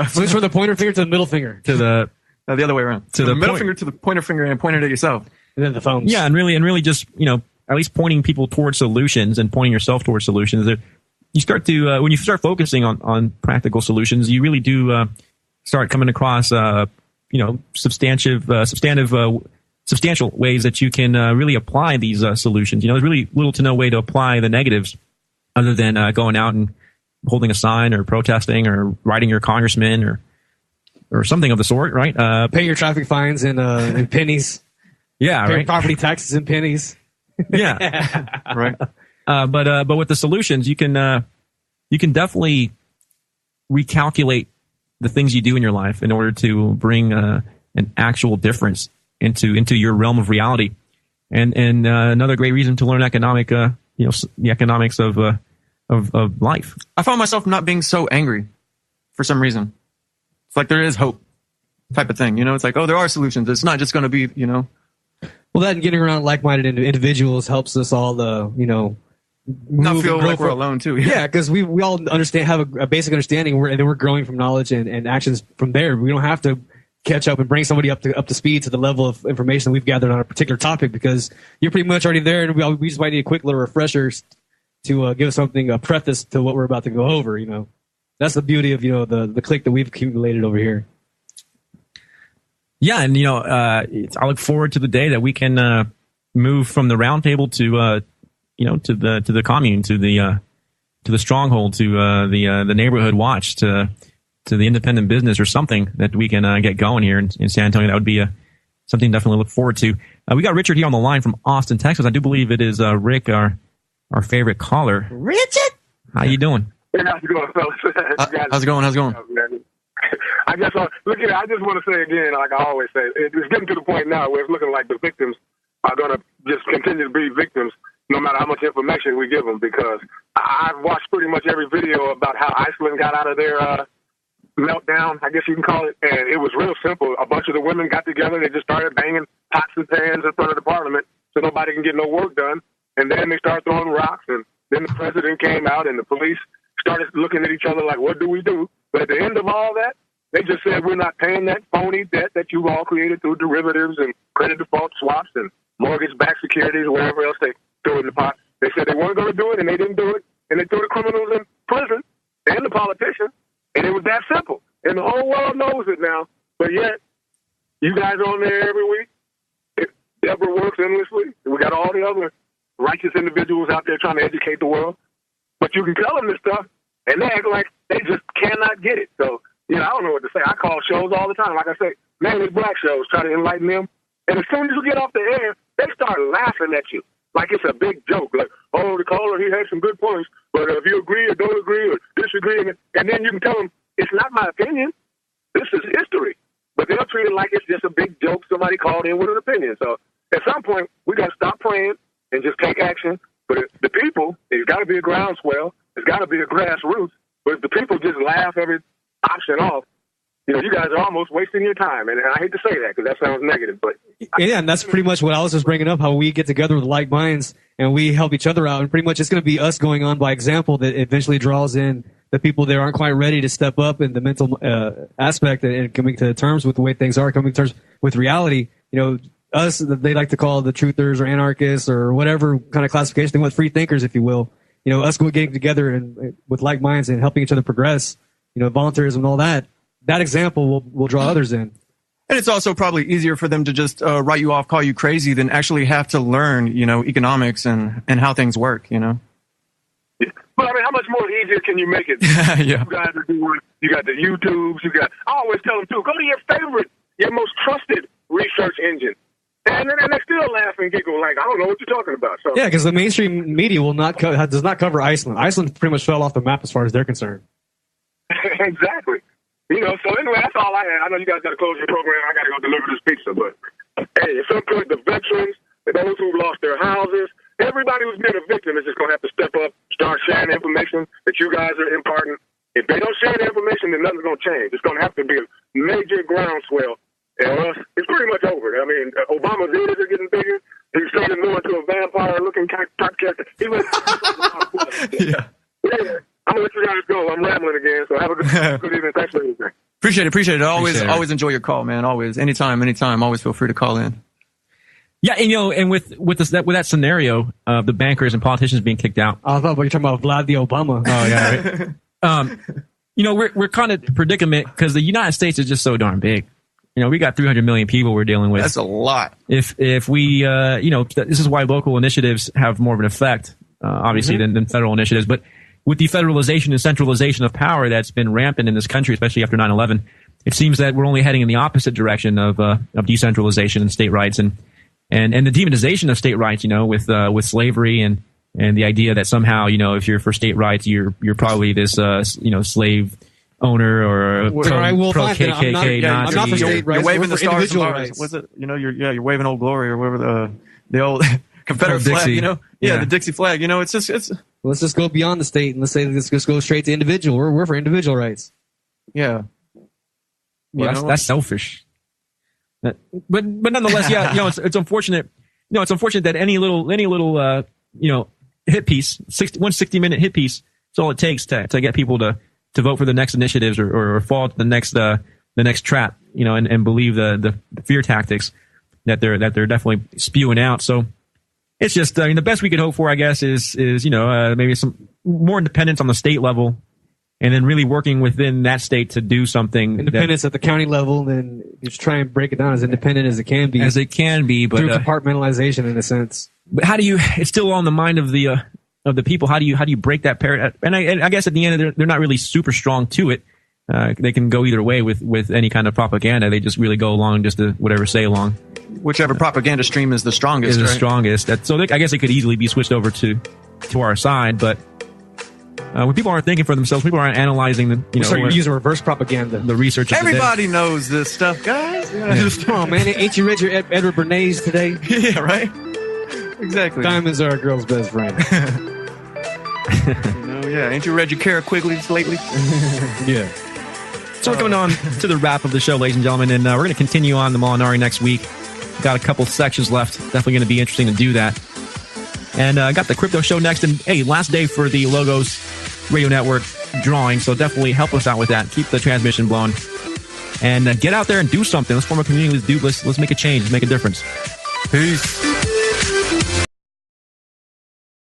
switch from the pointer finger to the middle finger to the other way around. To the middle finger to the pointer finger and point it at yourself. And then the thumbs. Yeah, and really just at least pointing people towards solutions and pointing yourself towards solutions. You start to when you start focusing on practical solutions, you really do start coming across substantial ways that you can really apply these solutions. There's really little to no way to apply the negatives other than going out and holding a sign or protesting or writing your congressman or something of the sort, right? Pay your traffic fines in pennies. Yeah, pay right. Property taxes in pennies. Yeah, right. But with the solutions, you can definitely recalculate the things you do in your life in order to bring an actual difference into your realm of reality. And another great reason to learn the economics of life. I found myself not being so angry for some reason. It's like there is hope type of thing. It's like, oh, there are solutions. It's not just going to be, Well, that and getting around like-minded individuals helps us all, not feel like we're alone too. Yeah, because we all have a basic understanding, and then we're growing from knowledge and actions from there. We don't have to catch up and bring somebody up to speed to the level of information that we've gathered on a particular topic, because you're pretty much already there, and we just might need a quick little refresher to give us something, a preface to what we're about to go over. That's the beauty of the clique that we've accumulated over here. Yeah, and I look forward to the day that we can move from the round table to the commune, to the stronghold, to the neighborhood watch, to the independent business or something that we can get going here in San Antonio. That would be something definitely to look forward to. We got Richard here on the line from Austin, Texas. I do believe it is Rick, our favorite caller. Richard, how you doing? Hey, how's it going, fellas? How's it going? I guess I just want to say again, like I always say, it's getting to the point now where it's looking like the victims are going to just continue to be victims, no matter how much information we give them. Because I've watched pretty much every video about how Iceland got out of their meltdown, I guess you can call it, and it was real simple. A bunch of the women got together, they just started banging pots and pans in front of the parliament so nobody can get no work done, and then they started throwing rocks, and then the president came out, and the police started looking at each other like, what do we do? But at the end of all that, they just said, we're not paying that phony debt that you've all created through derivatives and credit default swaps and mortgage-backed securities, whatever else they threw in the pot. They said they weren't going to do it, and they didn't do it, and they threw the criminals in prison and the politicians, and it was that simple. And the whole world knows it now, but yet you guys are on there every week. Deborah works endlessly. We got all the other righteous individuals out there trying to educate the world. But you can tell them this stuff, and they act like they just cannot get it. So, I don't know what to say. I call shows all the time. Like I say, mainly black shows, try to enlighten them. And as soon as you get off the air, they start laughing at you like it's a big joke. Like, oh, the caller, he had some good points, but if you agree or don't agree or disagree, and then you can tell them, it's not my opinion. This is history. But they'll treat it like it's just a big joke. Somebody called in with an opinion. So at some point, we got to stop praying and just take action. But the people, there's got to be a groundswell. There's got to be a grassroots. But if the people just laugh every option off, you guys are almost wasting your time. And I hate to say that because that sounds negative. But yeah, and that's pretty much what I was just bringing up, how we get together with like minds and we help each other out. And pretty much it's going to be us going on by example that eventually draws in the people that aren't quite ready to step up in the mental aspect and coming to terms with the way things are, coming to terms with reality. Us, they like to call the truthers or anarchists or whatever kind of classification they want, free thinkers, if you will. Us getting together and with like minds and helping each other progress, volunteerism and all that. That example will draw others in. And it's also probably easier for them to just write you off, call you crazy, than actually have to learn, economics and how things work, But I mean, how much more easier can you make it? Yeah. You guys are doing, you got the YouTubes, I always tell them too, go to your favorite, your most trusted research engine. And they still laugh and giggle like, I don't know what you're talking about. So yeah, because the mainstream media does not cover Iceland. Iceland pretty much fell off the map as far as they're concerned. Exactly. So anyway, that's all I had. I know you guys got to close your program. I got to go deliver this pizza. But, hey, at some point, the veterans, those who've lost their houses, everybody who's been a victim is just going to have to step up, start sharing information that you guys are imparting. If they don't share the information, then nothing's going to change. It's going to have to be a major groundswell. And it's pretty much over. I mean, Obama's ears are getting bigger. He's turning more into a vampire-looking type character. He was, yeah. I'm going to let you guys go. I'm rambling again, so have a good evening. Thanks for everything. Appreciate it. Always enjoy your call, man. Always. Anytime. Always feel free to call in. Yeah, and with that scenario of the bankers and politicians being kicked out. I thought you were talking about Vlad the Obama. Oh, yeah, right. We're kind of predicament because the United States is just so darn big. We got 300 million people we're dealing with. That's a lot. If we, this is why local initiatives have more of an effect, obviously, than federal initiatives. But with the federalization and centralization of power that's been rampant in this country, especially after 9/11, it seems that we're only heading in the opposite direction of decentralization and state rights and the demonization of state rights. With slavery and the idea that somehow, if you're for state rights, you're probably this slave owner or pro KKK Nazi. I'm not for state rights. You're waving the stars and bars. Rights. Was it? You're waving Old Glory or whatever the old Confederate flag. The Dixie flag. It's. Let's just go beyond the state and let's just go straight to individual. We're for individual rights. Yeah. That's selfish. But nonetheless, it's unfortunate. It's unfortunate that any little hit piece, 60-minute hit piece. That's all it takes to get people to vote for the next initiatives or fall to the next trap, and believe the fear tactics that they're definitely spewing out. So it's just, the best we could hope for, I guess, is maybe some more independence on the state level, and then really working within that state to do something. Independence at the county level, and just try and break it down as independent as it can be. But through compartmentalization, in a sense. But how do you? It's still on the mind of the people. How do you break that paradigm? And I guess at the end, they're not really super strong to it. They can go either way with any kind of propaganda. They just really go along just to whatever say along. Whichever propaganda stream is the strongest. So I guess it could easily be switched over to our side. But when people aren't thinking for themselves, people aren't analyzing you're using reverse propaganda. The research. Everybody knows this stuff, guys. Yeah. Come on, man! Ain't you read your Edward Bernays today? Yeah, right. Exactly. Diamonds are a girl's best friend. Ain't you read your Kara Quigley's lately? Yeah. So we're coming on to the wrap of the show, ladies and gentlemen, and we're going to continue on the Molinari next week. Got a couple sections left. Definitely going to be interesting to do that. And got the crypto show next. And hey, last day for the Logos Radio Network drawing, so definitely help us out with that. Keep the transmission blowing. And get out there and do something. Let's form a community. Let's make a change. Let's make a difference. Peace.